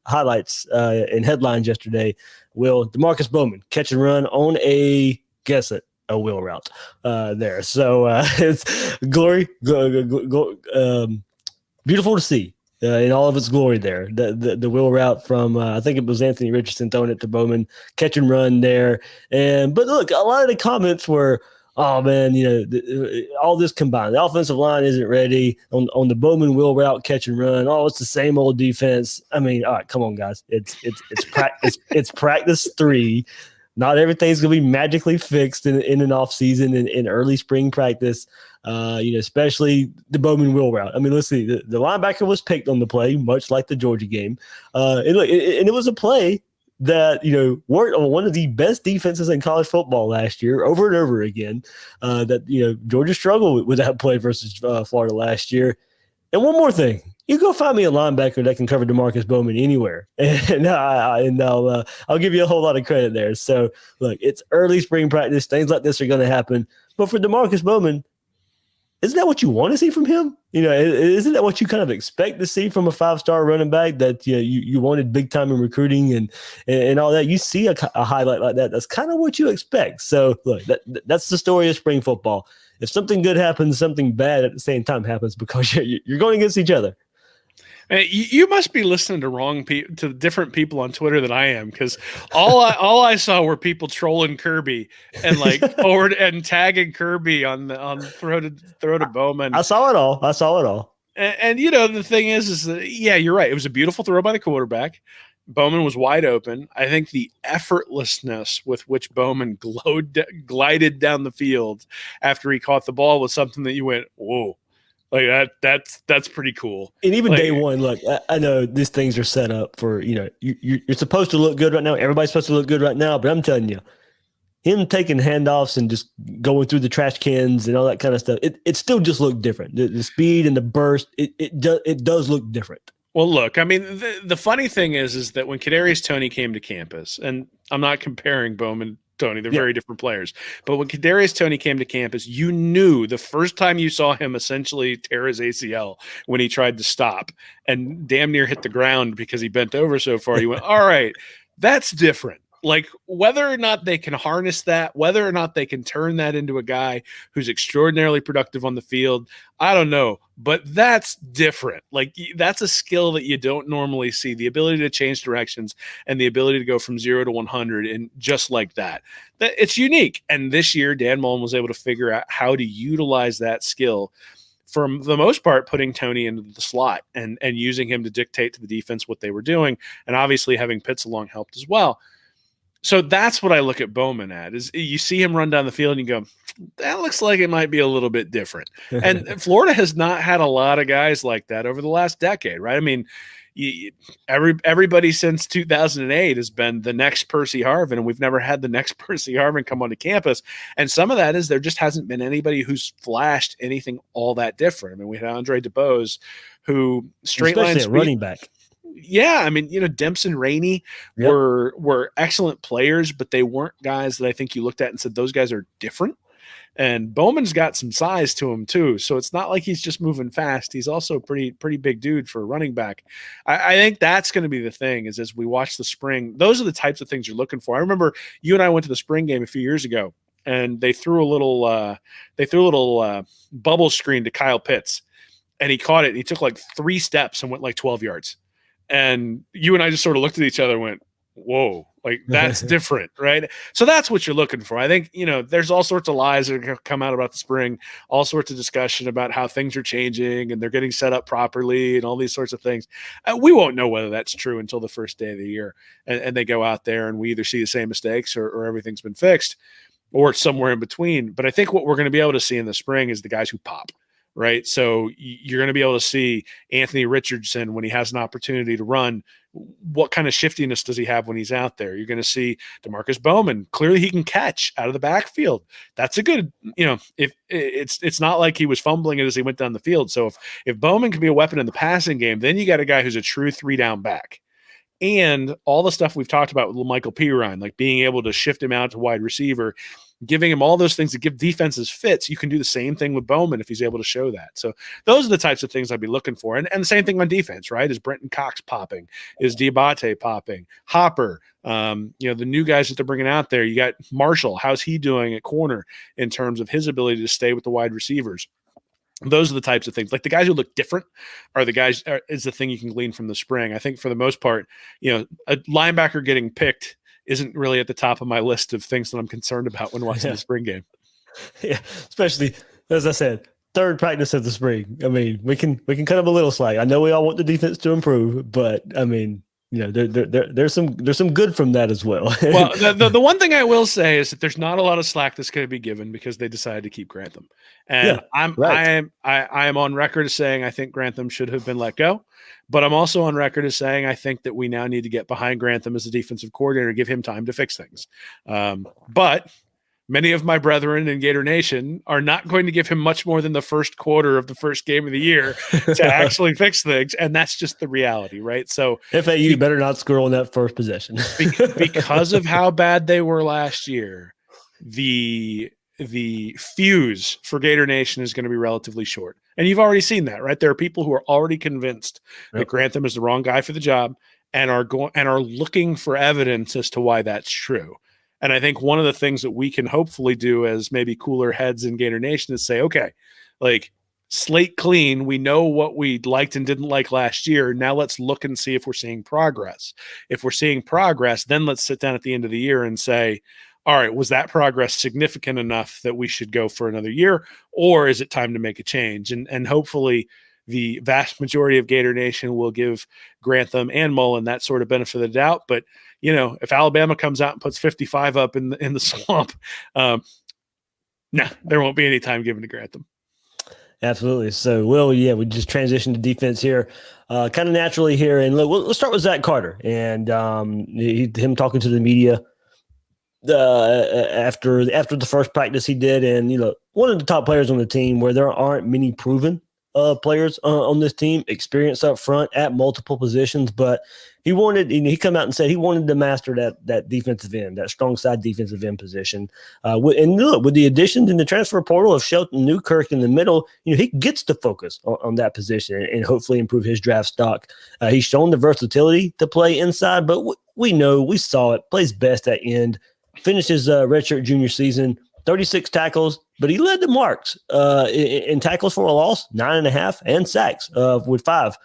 highlights and headlines yesterday. Demarcus Bowman catch and run on a, guess it, a wheel route there. So it's beautiful to see in all of its glory there. The wheel route from I think it was Anthony Richardson throwing it to Bowman, catch and run there. But look, a lot of the comments were, oh man, all this combined, the offensive line isn't ready on the Bowman wheel route, catch and run. Oh, it's the same old defense. I mean, all right, come on, guys. It's it's practice 3. Not everything's going to be magically fixed in an off season in early spring practice. Especially the Bowman wheel route. I mean, let's see. The linebacker was picked on the play, much like the Georgia game. And it was a play that, worked on one of the best defenses in college football last year over and over again. Georgia struggled with that play versus Florida last year. And one more thing. You go find me a linebacker that can cover Demarcus Bowman anywhere, and I'll give you a whole lot of credit there. So, look, it's early spring practice. Things like this are going to happen. But for Demarcus Bowman, isn't that what you want to see from him? Isn't that what you kind of expect to see from a 5-star running back that you wanted big time in recruiting and all that? You see a highlight like that. That's kind of what you expect. So, look, that's the story of spring football. If something good happens, something bad at the same time happens because you're going against each other. You must be listening to different people on Twitter than I am, because all I saw were people trolling Kirby and forward and tagging Kirby on throw to Bowman. I saw it all. And the thing is that, yeah, you're right. It was a beautiful throw by the quarterback. Bowman was wide open. I think the effortlessness with which Bowman glided down the field after he caught the ball was something that you went, whoa. That's pretty cool. And even day one, look, I know these things are set up for, you're supposed to look good right now. Everybody's supposed to look good right now. But I'm telling you, him taking handoffs and just going through the trash cans and all that kind of stuff, it still just looked different. The speed and the burst, it does look different. Well, look, I mean, the funny thing is that when Kadarius Toney came to campus, and I'm not comparing Bowman Toney, they're very different players. But when Kadarius Toney came to campus, you knew the first time you saw him essentially tear his ACL when he tried to stop and damn near hit the ground because he bent over so far. You went, all right, that's different. Like, whether or not they can harness that, whether or not they can turn that into a guy who's extraordinarily productive on the field, I don't know. But that's different. Like, that's a skill that you don't normally see, the ability to change directions and the ability to go from 0 to 100 and just like that. It's unique. And this year, Dan Mullen was able to figure out how to utilize that skill, for the most part, putting Toney into the slot and using him to dictate to the defense what they were doing. And obviously having Pitts along helped as well. So that's what I look at Bowman at, is you see him run down the field and you go, that looks like it might be a little bit different. And Florida has not had a lot of guys like that over the last decade, right? I mean, everybody since 2008 has been the next Percy Harvin, and we've never had the next Percy Harvin come onto campus. And some of that is there just hasn't been anybody who's flashed anything all that different. I mean, we had Andre DeBose, who straight line speed, running back. Yeah, I mean, Dempsey and Rainey were excellent players, but they weren't guys that I think you looked at and said those guys are different. And Bowman's got some size to him too, so it's not like he's just moving fast. He's also a pretty big dude for a running back. I think that's going to be the thing, is as we watch the spring, those are the types of things you're looking for. I remember you and I went to the spring game a few years ago, and they threw a little bubble screen to Kyle Pitts, and he caught it. And he took like 3 steps and went like 12 yards. And you and I just sort of looked at each other and went, whoa, like that's different, right? So that's what you're looking for. I think, there's all sorts of lies that are come out about the spring, all sorts of discussion about how things are changing and they're getting set up properly and all these sorts of things. We won't know whether that's true until the first day of the year. And they go out there and we either see the same mistakes or everything's been fixed, or somewhere in between. But I think what we're going to be able to see in the spring is the guys who pop. Right. So you're going to be able to see Anthony Richardson when he has an opportunity to run. What kind of shiftiness does he have when he's out there? You're going to see Demarcus Bowman. Clearly he can catch out of the backfield. That's a good, if it's not like he was fumbling it as he went down the field. So if Bowman can be a weapon in the passing game, then you got a guy who's a true 3-down back. And all the stuff we've talked about with Michael Pirine, like being able to shift him out to wide receiver. giving him all those things that give defenses fits. You can do the same thing with Bowman if he's able to show that. So those are the types of things I'd be looking for. And the same thing on defense, right? Is Brenton Cox popping? Is Diabate popping? Hopper, the new guys that they're bringing out there. You got Marshall. How's he doing at corner in terms of his ability to stay with the wide receivers? Those are the types of things. Like the guys who look different are the guys is the thing you can glean from the spring. I think for the most part, a linebacker getting picked isn't really at the top of my list of things that I'm concerned about when watching the spring game. Yeah, especially as I said, third practice of the spring. I mean, we can cut them a little slack. I know we all want the defense to improve, but I mean, there's some good from that as well. Well, the one thing I will say is that there's not a lot of slack that's going to be given because they decided to keep Grantham, and I am on record as saying I think Grantham should have been let go, but I'm also on record as saying I think that we now need to get behind Grantham as a defensive coordinator, give him time to fix things. But many of my brethren in Gator Nation are not going to give him much more than the first quarter of the first game of the year to actually fix things. And that's just the reality, right? So FAU better not score on that first possession. Because of how bad they were last year, the fuse for Gator Nation is going to be relatively short. And you've already seen that, right? There are people who are already convinced that Grantham is the wrong guy for the job and are looking for evidence as to why that's true. And I think one of the things that we can hopefully do as maybe cooler heads in Gator Nation is say, okay, like slate clean. We know what we liked and didn't like last year. Now let's look and see if we're seeing progress. If we're seeing progress, then let's sit down at the end of the year and say, all right, was that progress significant enough that we should go for another year? Or is it time to make a change? And hopefully the vast majority of Gator Nation will give Grantham and Mullen that sort of benefit of the doubt. But if Alabama comes out and puts 55 up in the swamp, there won't be any time given to Grantham. Absolutely. So, we just transitioned to defense here, kind of naturally here. And let's start with Zach Carter and him talking to the media after the first practice he did. And, one of the top players on the team where there aren't many proven players on this team, experience up front at multiple positions, but he come out and said he wanted to master that defensive end, that strong side defensive end position. With the additions in the transfer portal of Shelton Newkirk in the middle, he gets to focus on that position and hopefully improve his draft stock. He's shown the versatility to play inside, but we saw it, plays best at end, finishes redshirt junior season, 36 tackles, but he led the marks in tackles for a loss, 9.5, and sacks with 5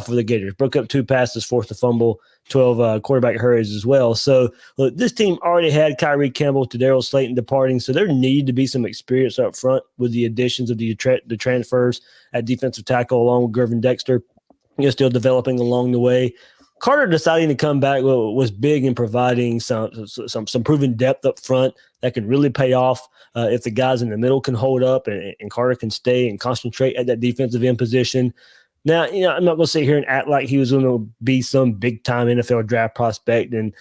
for the Gators. Broke up 2 passes, forced a fumble, 12 quarterback hurries as well. So look, this team already had Kyrie Campbell to Daryl Slayton departing, so there needed to be some experience up front with the additions of the transfers at defensive tackle along with Gervin Dexter. Still developing along the way. Carter deciding to come back was big in providing some proven depth up front that could really pay off if the guys in the middle can hold up and Carter can stay and concentrate at that defensive end position. Now, I'm not going to sit here and act like he was going to be some big-time NFL draft prospect and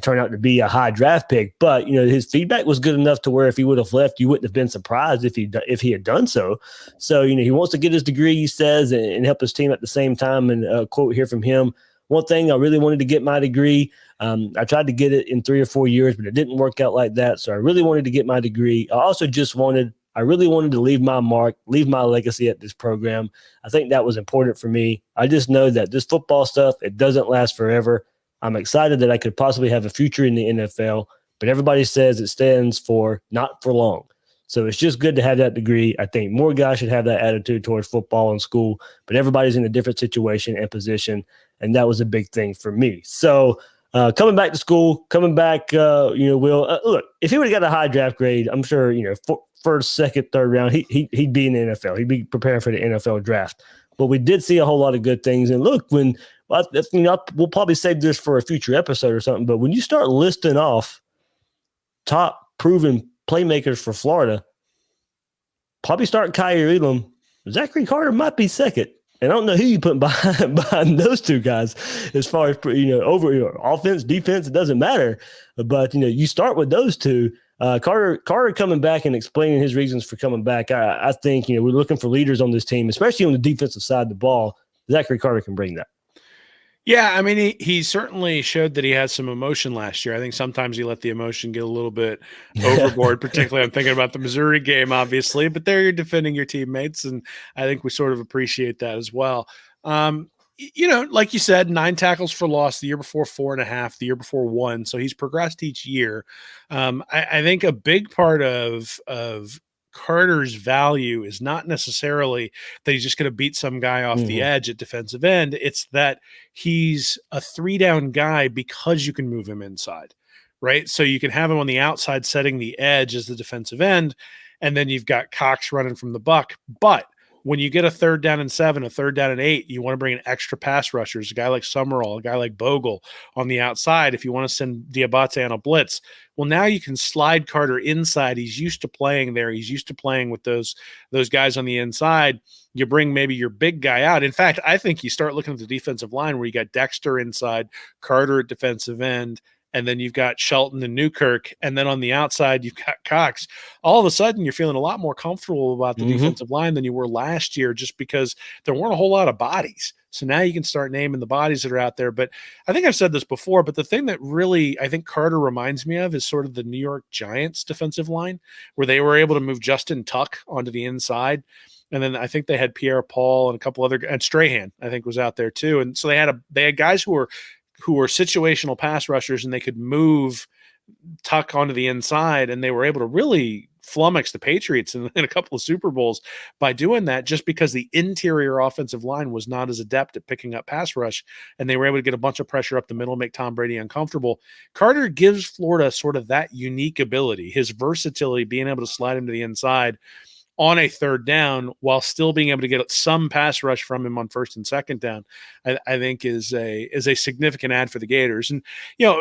turn out to be a high draft pick. But, his feedback was good enough to where if he would have left, you wouldn't have been surprised if he had done so. So, he wants to get his degree, he says, and help his team at the same time. And a quote here from him: "One thing, I really wanted to get my degree. I tried to get it in 3 or 4 years, but it didn't work out like that. So I really wanted to get my degree. I really wanted to leave my mark, leave my legacy at this program. I think that was important for me. I just know that this football stuff, it doesn't last forever. I'm excited that I could possibly have a future in the NFL, but everybody says it stands for not for long. So it's just good to have that degree. I think more guys should have that attitude towards football and school, but everybody's in a different situation and position, and that was a big thing for me." So coming back to school, Will, look, if he would have got a high draft grade, I'm sure, first, second, third round, he'd be in the NFL. He'd be preparing for the NFL draft. But we did see a whole lot of good things. And look, we'll probably save this for a future episode or something, but when you start listing off top proven playmakers for Florida, probably start Kyer Elam. Zachary Carter might be second. And I don't know who you put behind those two guys as far as, over offense, defense, it doesn't matter. But, you start with those two. Carter coming back and explaining his reasons for coming back. I think, we're looking for leaders on this team, especially on the defensive side of the ball. Zachary Carter can bring that. Yeah, I mean, he certainly showed that he has some emotion last year. I think sometimes he let the emotion get a little bit overboard, particularly I'm thinking about the Missouri game, obviously, but there you're defending your teammates, and I think we sort of appreciate that as well. Like you said, 9 tackles for loss the year before, 4.5, the year before 1. So he's progressed each year. I think a big part of Carter's value is not necessarily that he's just going to beat some guy off the edge at defensive end. It's that he's a 3-down guy because you can move him inside, right? So you can have him on the outside setting the edge as the defensive end, and then you've got Cox running from the buck. But when you get a 3rd down and 7, a 3rd down and 8, you want to bring in extra pass rushers, a guy like Summerall, a guy like Bogle on the outside. If you want to send Diabate on a blitz, well, now you can slide Carter inside. He's used to playing there. He's used to playing with those guys on the inside. You bring maybe your big guy out. In fact, I think you start looking at the defensive line where you got Dexter inside, Carter at defensive end, and then you've got Shelton and Newkirk, and then on the outside you've got Cox. All of a sudden, you're feeling a lot more comfortable about the defensive line than you were last year, just because there weren't a whole lot of bodies. So now you can start naming the bodies that are out there. But I think I've said this before, but the thing that really I think Carter reminds me of is sort of the New York Giants defensive line, where they were able to move Justin Tuck onto the inside. And then I think they had Pierre Paul and a couple other, and Strahan, I think, was out there too. And so they had guys who were situational pass rushers, and they could move Tuck onto the inside, and they were able to really flummox the Patriots in a couple of Super Bowls by doing that, just because the interior offensive line was not as adept at picking up pass rush, and they were able to get a bunch of pressure up the middle, make Tom Brady uncomfortable. Carter gives Florida sort of that unique ability, his versatility, being able to slide him to the inside on a 3rd down while still being able to get some pass rush from him on 1st and 2nd down, I think is a significant add for the Gators. And,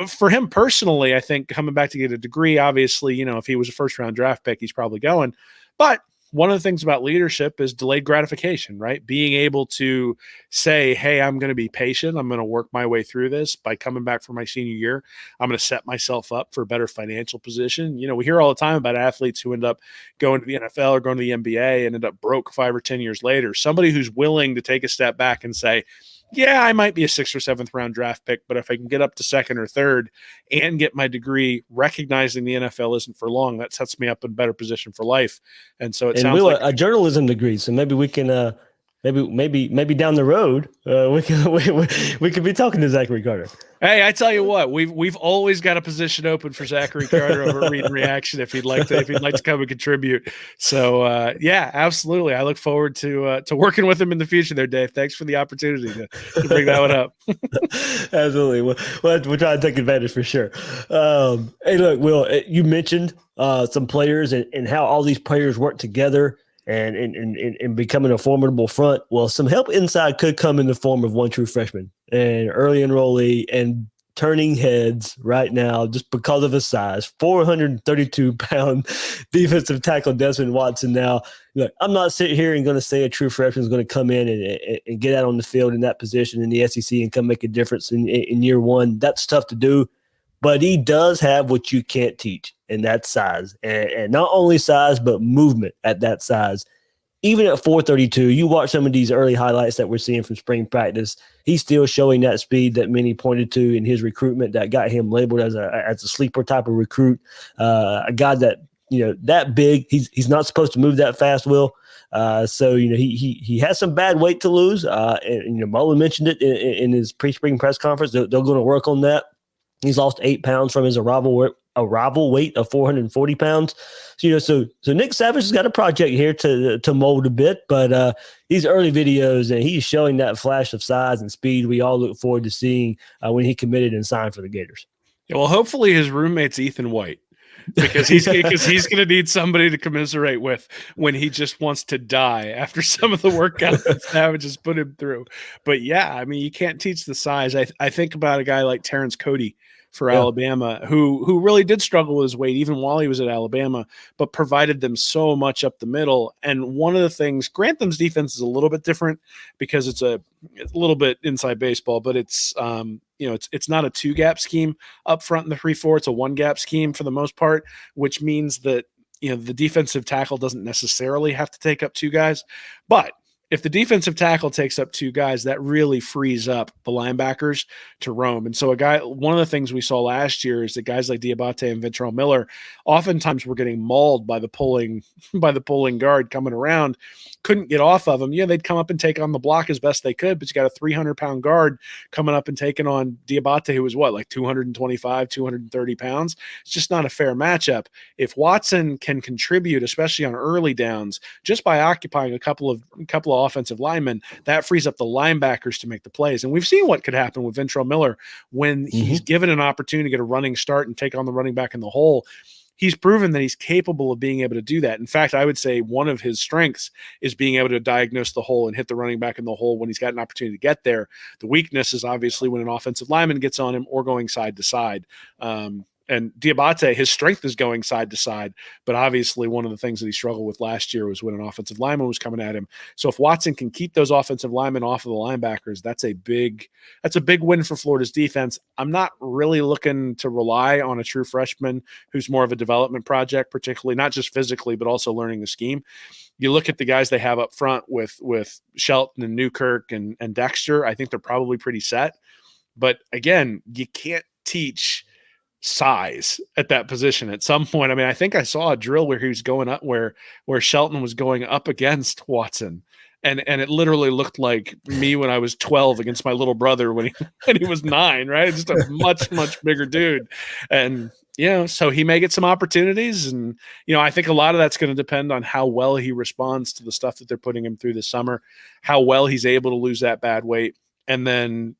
for him personally, I think coming back to get a degree, obviously, if he was a 1st-round draft pick, he's probably going. But one of the things about leadership is delayed gratification, right? Being able to say, hey, I'm going to be patient. I'm going to work my way through this by coming back for my senior year. I'm going to set myself up for a better financial position. We hear all the time about athletes who end up going to the NFL or going to the NBA and end up broke 5 or 10 years later. Somebody who's willing to take a step back and say, yeah, I might be a 6th or 7th round draft pick, but if I can get up to 2nd or 3rd and get my degree, recognizing the NFL isn't for long, that sets me up in a better position for life. And so it sounds like a journalism degree. So maybe we can, maybe down the road, we could be talking to Zachary Carter. Hey, I tell you what, we've always got a position open for Zachary Carter over at Read and Reaction if he'd like to come and contribute. So yeah, absolutely. I look forward to working with him in the future there, Dave. Thanks for the opportunity to bring that one up. Absolutely. We'll try to take advantage for sure. Hey, look, Will, you mentioned some players and how all these players work together and becoming a formidable front. Well, some help inside could come in the form of one true freshman and early enrollee and turning heads right now just because of his size. 432-pound defensive tackle Desmond Watson. Now, look, I'm not sitting here and going to say a true freshman is going to come in and get out on the field in that position in the SEC and come make a difference in year one. That's tough to do. But he does have what you can't teach, and that's size. And not only size, but movement at that size. Even at 432, you watch some of these early highlights that we're seeing from spring practice, he's still showing that speed that many pointed to in his recruitment that got him labeled as a sleeper type of recruit. A guy that, that big, he's not supposed to move that fast, Will. So, he has some bad weight to lose. And Mullen mentioned it in his pre-spring press conference. They're going to work on that. He's lost 8 pounds from his arrival weight of 440 pounds. So Nick Savage has got a project here to mold a bit, but these early videos, and he's showing that flash of size and speed we all look forward to seeing when he committed and signed for the Gators. Yeah, well, hopefully his roommate's Ethan White, because he's going to need somebody to commiserate with when he just wants to die after some of the workouts that Savage has put him through. But yeah, I mean, you can't teach the size. I think about a guy like Terrence Cody for Alabama, who really did struggle with his weight even while he was at Alabama, but provided them so much up the middle. And one of the things, Grantham's defense is a little bit different because it's a little bit inside baseball, but it's it's not a 2-gap scheme up front in the 3-4. It's a 1-gap scheme for the most part, which means that the defensive tackle doesn't necessarily have to take up 2 guys, but if the defensive tackle takes up two guys, that really frees up the linebackers to roam. And so one of the things we saw last year is that guys like Diabate and Ventrell Miller oftentimes were getting mauled by the pulling guard coming around, couldn't get off of them. Yeah, they'd come up and take on the block as best they could, but you got a 300-pound guard coming up and taking on Diabate, who was like 225, 230 pounds. It's just not a fair matchup. If Watson can contribute, especially on early downs, just by occupying a couple of offensive linemen, that frees up the linebackers to make the plays. And we've seen what could happen with Ventrell Miller when he's given an opportunity to get a running start and take on the running back in the hole. He's proven that he's capable of being able to do that. In fact, I would say one of his strengths is being able to diagnose the hole and hit the running back in the hole when he's got an opportunity to get there. The weakness is obviously when an offensive lineman gets on him or going side to side. And Diabate, his strength is going side to side, but obviously one of the things that he struggled with last year was when an offensive lineman was coming at him. So if Watson can keep those offensive linemen off of the linebackers, that's a big win for Florida's defense. I'm not really looking to rely on a true freshman who's more of a development project, particularly not just physically, but also learning the scheme. You look at the guys they have up front with Shelton and Newkirk and Dexter, I think they're probably pretty set. But again, you can't teach size at that position at some point. I mean, I think I saw a drill where he was going up where Shelton was going up against Watson. And it literally looked like me when I was 12 against my little brother when he was 9, right? Just a much, much bigger dude. And, so he may get some opportunities. And, I think a lot of that's going to depend on how well he responds to the stuff that they're putting him through this summer, how well he's able to lose that bad weight, and then,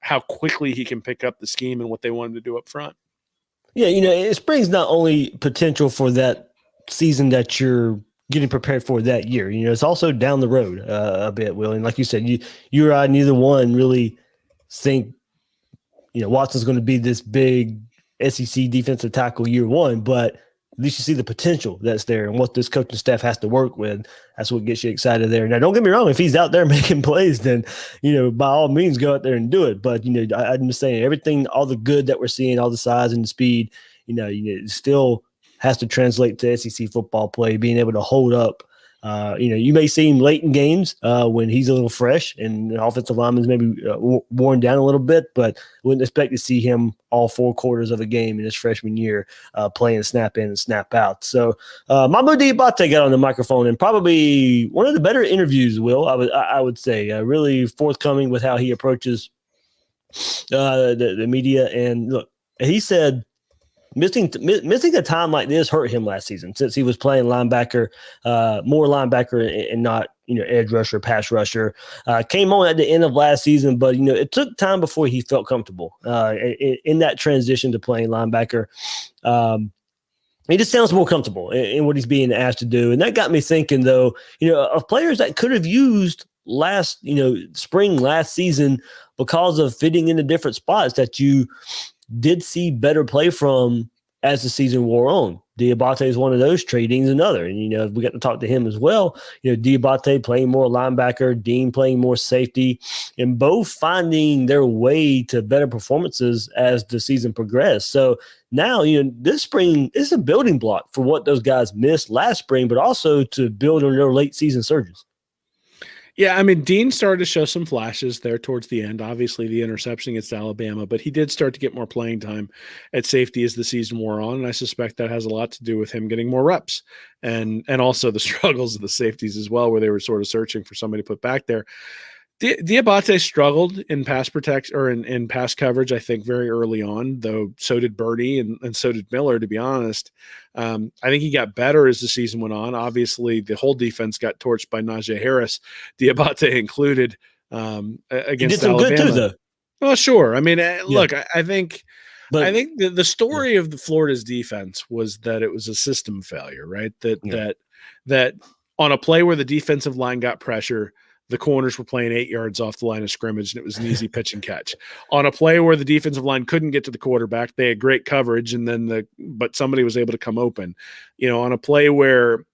how quickly he can pick up the scheme and what they want him to do up front. Yeah, spring's not only potential for that season that you're getting prepared for that year. It's also down the road a bit, Will. And like you said, you or I, neither one really think, Watson's going to be this big SEC defensive tackle year one, but at least you see the potential that's there and what this coaching staff has to work with. That's what gets you excited there. Now, don't get me wrong. If he's out there making plays, then, by all means, go out there and do it. But, I'm just saying everything, all the good that we're seeing, all the size and the speed, it still has to translate to SEC football play, being able to hold up. You may see him late in games when he's a little fresh and the offensive lineman's maybe worn down a little bit, but wouldn't expect to see him all 4 quarters of a game in his freshman year playing snap in and snap out. So Mohamoud Diabate got on the microphone and probably one of the better interviews, Will, I would say, really forthcoming with how he approaches the media. And look, he said, Missing a time like this hurt him last season since he was playing linebacker, more linebacker and not, edge rusher, pass rusher. Came on at the end of last season, but, it took time before he felt comfortable in that transition to playing linebacker. He just sounds more comfortable in what he's being asked to do. And that got me thinking, though, of players that could have used spring last season because of fitting into different spots that you did see better play from as the season wore on. Diabate is one of those. Trey Dean's another. And, we got to talk to him as well. Diabate playing more linebacker, Dean playing more safety, and both finding their way to better performances as the season progressed. So now, this spring is a building block for what those guys missed last spring, but also to build on their late season surges. Yeah, I mean, Dean started to show some flashes there towards the end. Obviously, the interception against Alabama, but he did start to get more playing time at safety as the season wore on, and I suspect that has a lot to do with him getting more reps and also the struggles of the safeties as well, where they were sort of searching for somebody to put back there. Diabate struggled in pass protection or in pass coverage, I think, very early on, though so did Birdie and so did Miller, to be honest. I think he got better as the season went on. Obviously, the whole defense got torched by Najee Harris, Diabate included, against he did some Alabama. Good too, though. Well, sure. I mean, look, I think But I think the story of the Florida's defense was that it was a system failure, right? That on a play where the defensive line got pressure, the corners were playing 8 yards off the line of scrimmage, and it was an easy pitch and catch. On a play where the defensive line couldn't get to the quarterback, they had great coverage, and but somebody was able to come open. On a play where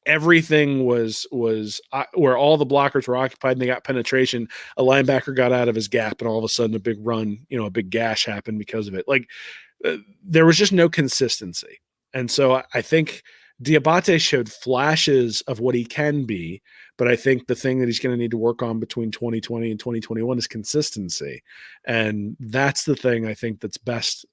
everything was where all the blockers were occupied and they got penetration, a linebacker got out of his gap, and all of a sudden a big run, a big gash happened because of it. There was just no consistency. And so I think Diabate showed flashes of what he can be, but I think the thing that he's going to need to work on between 2020 and 2021 is consistency. And that's the thing I think that's best.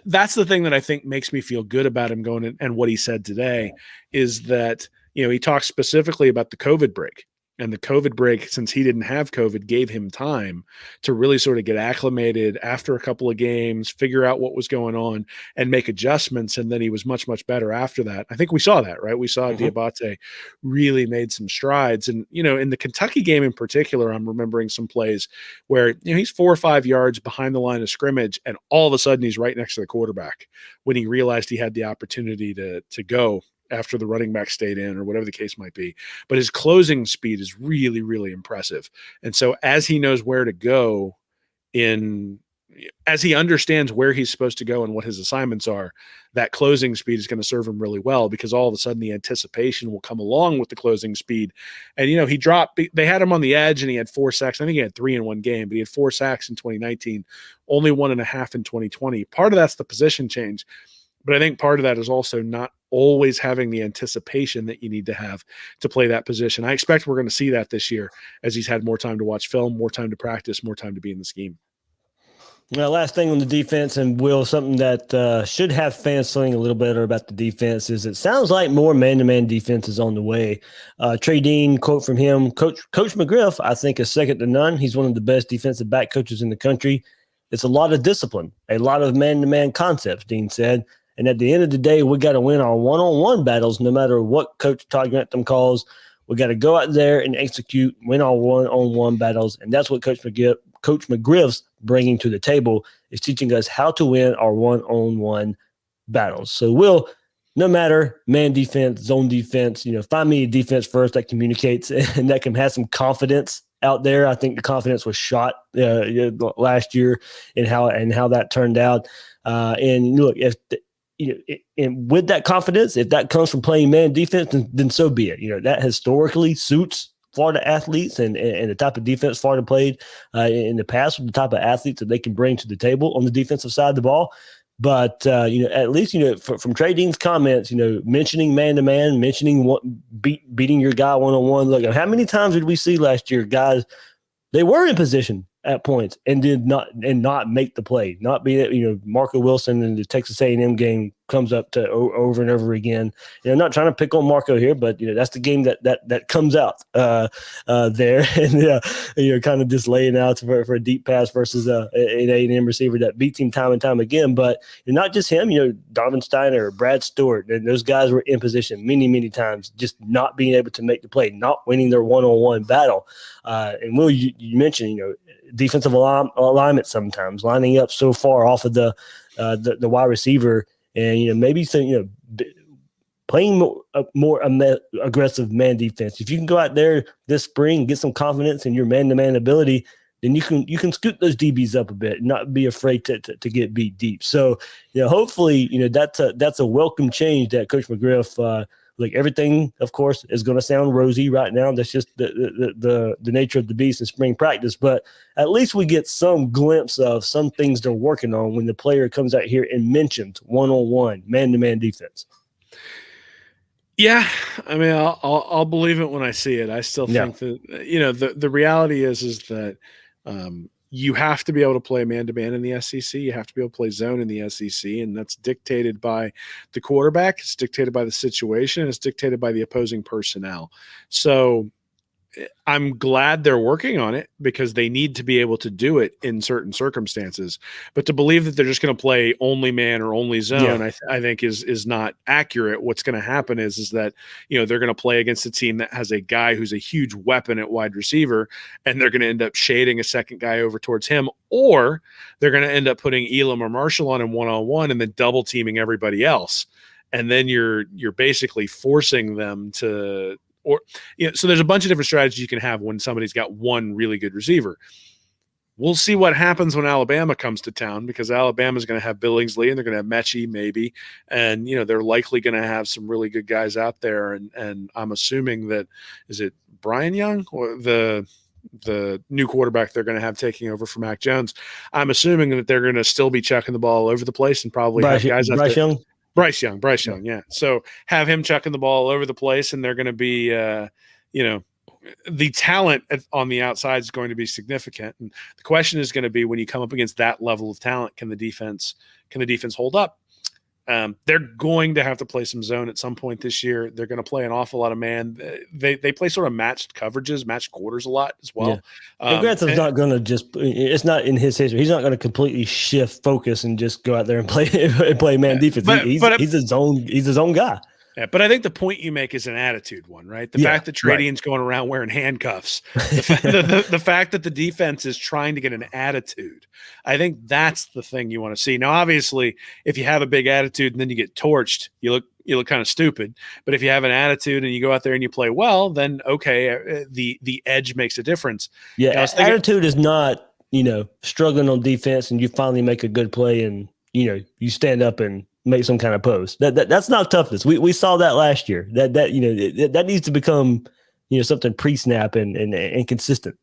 That's the thing that I think makes me feel good about him going in, and what he said today is that, he talks specifically about the COVID break. And the COVID break, since he didn't have COVID, gave him time to really sort of get acclimated after a couple of games, figure out what was going on, and make adjustments. And then he was much, much better after that. I think we saw that, right? We saw Diabate really made some strides. And, in the Kentucky game in particular, I'm remembering some plays where, he's 4 or 5 yards behind the line of scrimmage, and all of a sudden he's right next to the quarterback when he realized he had the opportunity to go after the running back stayed in, or whatever the case might be. But his closing speed is really, really impressive. And so as he knows where to go as he understands where he's supposed to go and what his assignments are, that closing speed is going to serve him really well, because all of a sudden the anticipation will come along with the closing speed. And, they had him on the edge and he had 4 sacks. I think he had 3 in one game, but he had 4 sacks in 2019, only 1.5 in 2020. Part of that's the position change. But I think part of that is also not always having the anticipation that you need to have to play that position. I expect we're going to see that this year as he's had more time to watch film, more time to practice, more time to be in the scheme. Now, last thing on the defense, and Will, something that should have fans feeling a little better about the defense is it sounds like more man-to-man defense is on the way. Trey Dean, quote from him, Coach McGriff, I think, is second to none. He's one of the best defensive back coaches in the country. It's a lot of discipline, a lot of man-to-man concepts, Dean said. And at the end of the day, we got to win our one-on-one battles no matter what Coach Todd Grantham calls. We got to go out there and execute, win our one-on-one battles. And that's what Coach McGriff's bringing to the table, is teaching us how to win our one-on-one battles. So, Will, no matter man defense, zone defense, find me a defense first that communicates and that can have some confidence out there. I think the confidence was shot last year in how that turned out. And look, and with that confidence, if that comes from playing man defense, then so be it. That historically suits Florida athletes and the type of defense Florida played in the past, with the type of athletes that they can bring to the table on the defensive side of the ball. But, at least, from Trey Dean's comments, mentioning man-to-man, mentioning beating your guy one-on-one. Look, how many times did we see last year guys, they were in position at points and did not make the play, not be Marco Wilson in the Texas A&M game comes up to over and over again. Not trying to pick on Marco here, but that's the game that comes out there, and kind of just laying out for a deep pass versus an A&M receiver that beats him time and time again. But not just him, Donovan Steiner, Brad Stewart, and those guys were in position many times, just not being able to make the play, not winning their one-on-one battle. And Will, you mentioned defensive alignment sometimes lining up so far off of the wide receiver. And maybe playing more aggressive man defense. If you can go out there this spring, get some confidence in your man-to-man ability, then you can scoot those DBs up a bit and not be afraid to get beat deep. So hopefully that's a welcome change that Coach McGriff. Everything, of course, is going to sound rosy right now. That's just the nature of the beast in spring practice. But at least we get some glimpse of some things they're working on when the player comes out here and mentions one-on-one, man-to-man defense. Yeah, I mean, I'll believe it when I see it. I still think that the reality is that you have to be able to play man-to-man in the SEC. You have to be able to play zone in the SEC, and that's dictated by the quarterback. It's dictated by the situation. It's dictated by the opposing personnel. So I'm glad they're working on it, because they need to be able to do it in certain circumstances. But to believe that they're just going to play only man or only zone, I think is not accurate. What's going to happen is that they're going to play against a team that has a guy who's a huge weapon at wide receiver, and they're going to end up shading a second guy over towards him, or they're going to end up putting Elam or Marshall on him one-on-one and then double teaming everybody else. And then you're basically forcing them to. So there's a bunch of different strategies you can have when somebody's got one really good receiver. We'll see what happens when Alabama comes to town, because Alabama's going to have Billingsley and they're going to have Mechie maybe. And, they're likely going to have some really good guys out there. And I'm assuming that, is it Brian Young or the new quarterback they're going to have taking over for Mac Jones? I'm assuming that they're going to still be chucking the ball all over the place and probably have guys out there. Young? Bryce Young, yeah. So have him chucking the ball all over the place, and they're going to be, the talent on the outside is going to be significant. And the question is going to be, when you come up against that level of talent, can the defense hold up? They're going to have to play some zone at some point this year. They're going to play an awful lot of man. They play sort of matched coverages, matched quarters a lot as well. Yeah. Grantham's not going to it's not in his history. He's not going to completely shift focus and just go out there and play man defense. He's his own guy. Yeah, but I think the point you make is an attitude one, right? The fact that Trey Dean's going around wearing handcuffs, the fact that the defense is trying to get an attitude, I think that's the thing you want to see. Now, obviously, if you have a big attitude and then you get torched, you look kind of stupid. But if you have an attitude and you go out there and you play well, then okay, the edge makes a difference. Yeah, attitude is not, struggling on defense and you finally make a good play and you stand up and make some kind of post. That's not toughness. We saw that last year. That needs to become something pre-snap and consistent.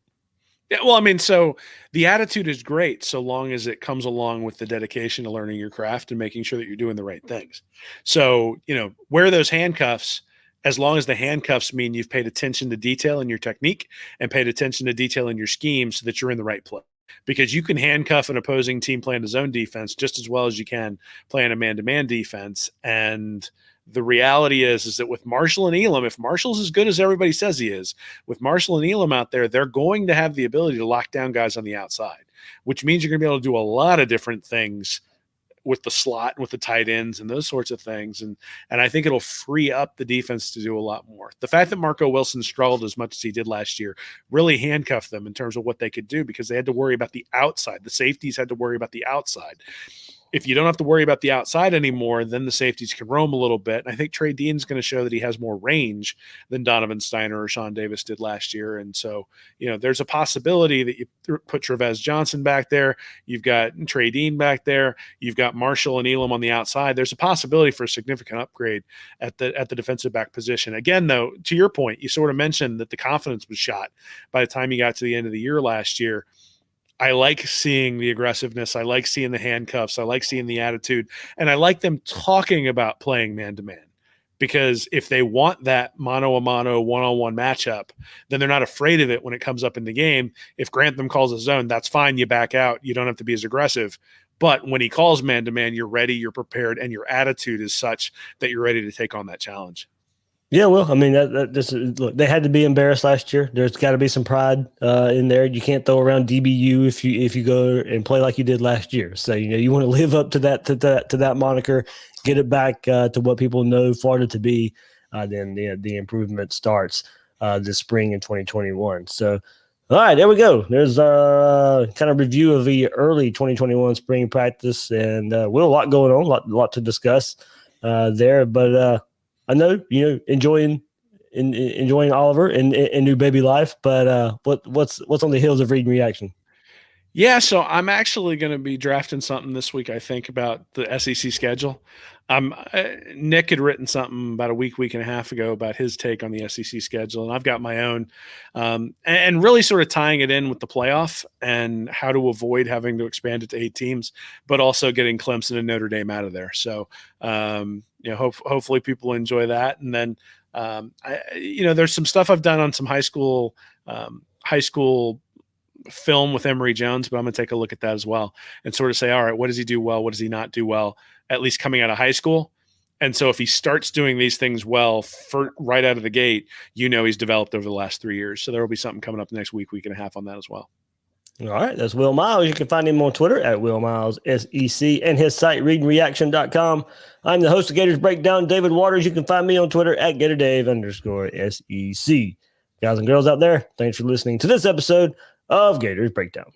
Yeah, well, I mean, so the attitude is great so long as it comes along with the dedication to learning your craft and making sure that you're doing the right things. So wear those handcuffs as long as the handcuffs mean you've paid attention to detail in your technique and paid attention to detail in your scheme so that you're in the right place. Because you can handcuff an opposing team playing a zone defense just as well as you can playing a man-to-man defense. And the reality is that with Marshall and Elam, if Marshall's as good as everybody says he is, with Marshall and Elam out there, they're going to have the ability to lock down guys on the outside, which means you're going to be able to do a lot of different things with the slot and with the tight ends and those sorts of things. And I think it'll free up the defense to do a lot more. The fact that Marco Wilson struggled as much as he did last year really handcuffed them in terms of what they could do because they had to worry about the outside. The safeties had to worry about the outside. If you don't have to worry about the outside anymore, then the safeties can roam a little bit. And I think Trey Dean's going to show that he has more range than Donovan Steiner or Sean Davis did last year. And so, there's a possibility that you put Trevez Johnson back there. You've got Trey Dean back there. You've got Marshall and Elam on the outside. There's a possibility for a significant upgrade at the defensive back position. Again, though, to your point, you sort of mentioned that the confidence was shot by the time you got to the end of the year last year. I like seeing the aggressiveness. I like seeing the handcuffs. I like seeing the attitude. And I like them talking about playing man-to-man because if they want that mano-a-mano, one-on-one matchup, then they're not afraid of it when it comes up in the game. If Grantham calls a zone, that's fine. You back out. You don't have to be as aggressive. But when he calls man-to-man, you're ready, you're prepared, and your attitude is such that you're ready to take on that challenge. Yeah, well, I mean, look, they had to be embarrassed last year. There's got to be some pride in there. You can't throw around DBU if you go and play like you did last year. So you want to live up to that moniker, get it back to what people know Florida to be. Then the improvement starts this spring in 2021. So, all right, there we go. There's our kind of review of the early 2021 spring practice, and a lot going on, a lot to discuss there, but. I know enjoying Oliver and new baby life, but what's on the heels of reading reaction? Yeah, so I'm actually going to be drafting something this week. I think about the SEC schedule. Nick had written something about a week and a half ago about his take on the SEC schedule, and I've got my own, and really sort of tying it in with the playoff and how to avoid having to expand it to 8 teams, but also getting Clemson and Notre Dame out of there. So, hopefully people enjoy that. And then, there's some stuff I've done on some high school film with Emory Jones, but I'm going to take a look at that as well and sort of say, all right, what does he do well? What does he not do well, at least coming out of high school? And so if he starts doing these things well right out of the gate, he's developed over the last 3 years. So there will be something coming up next week and a half on that as well. All right, that's Will Miles. You can find him on Twitter at Will Miles SEC and his site readingreaction.com. I'm the host of Gators Breakdown, David Waters. You can find me on Twitter at GatorDave_SEC. Guys and girls out there, thanks for listening to this episode of Gators Breakdown.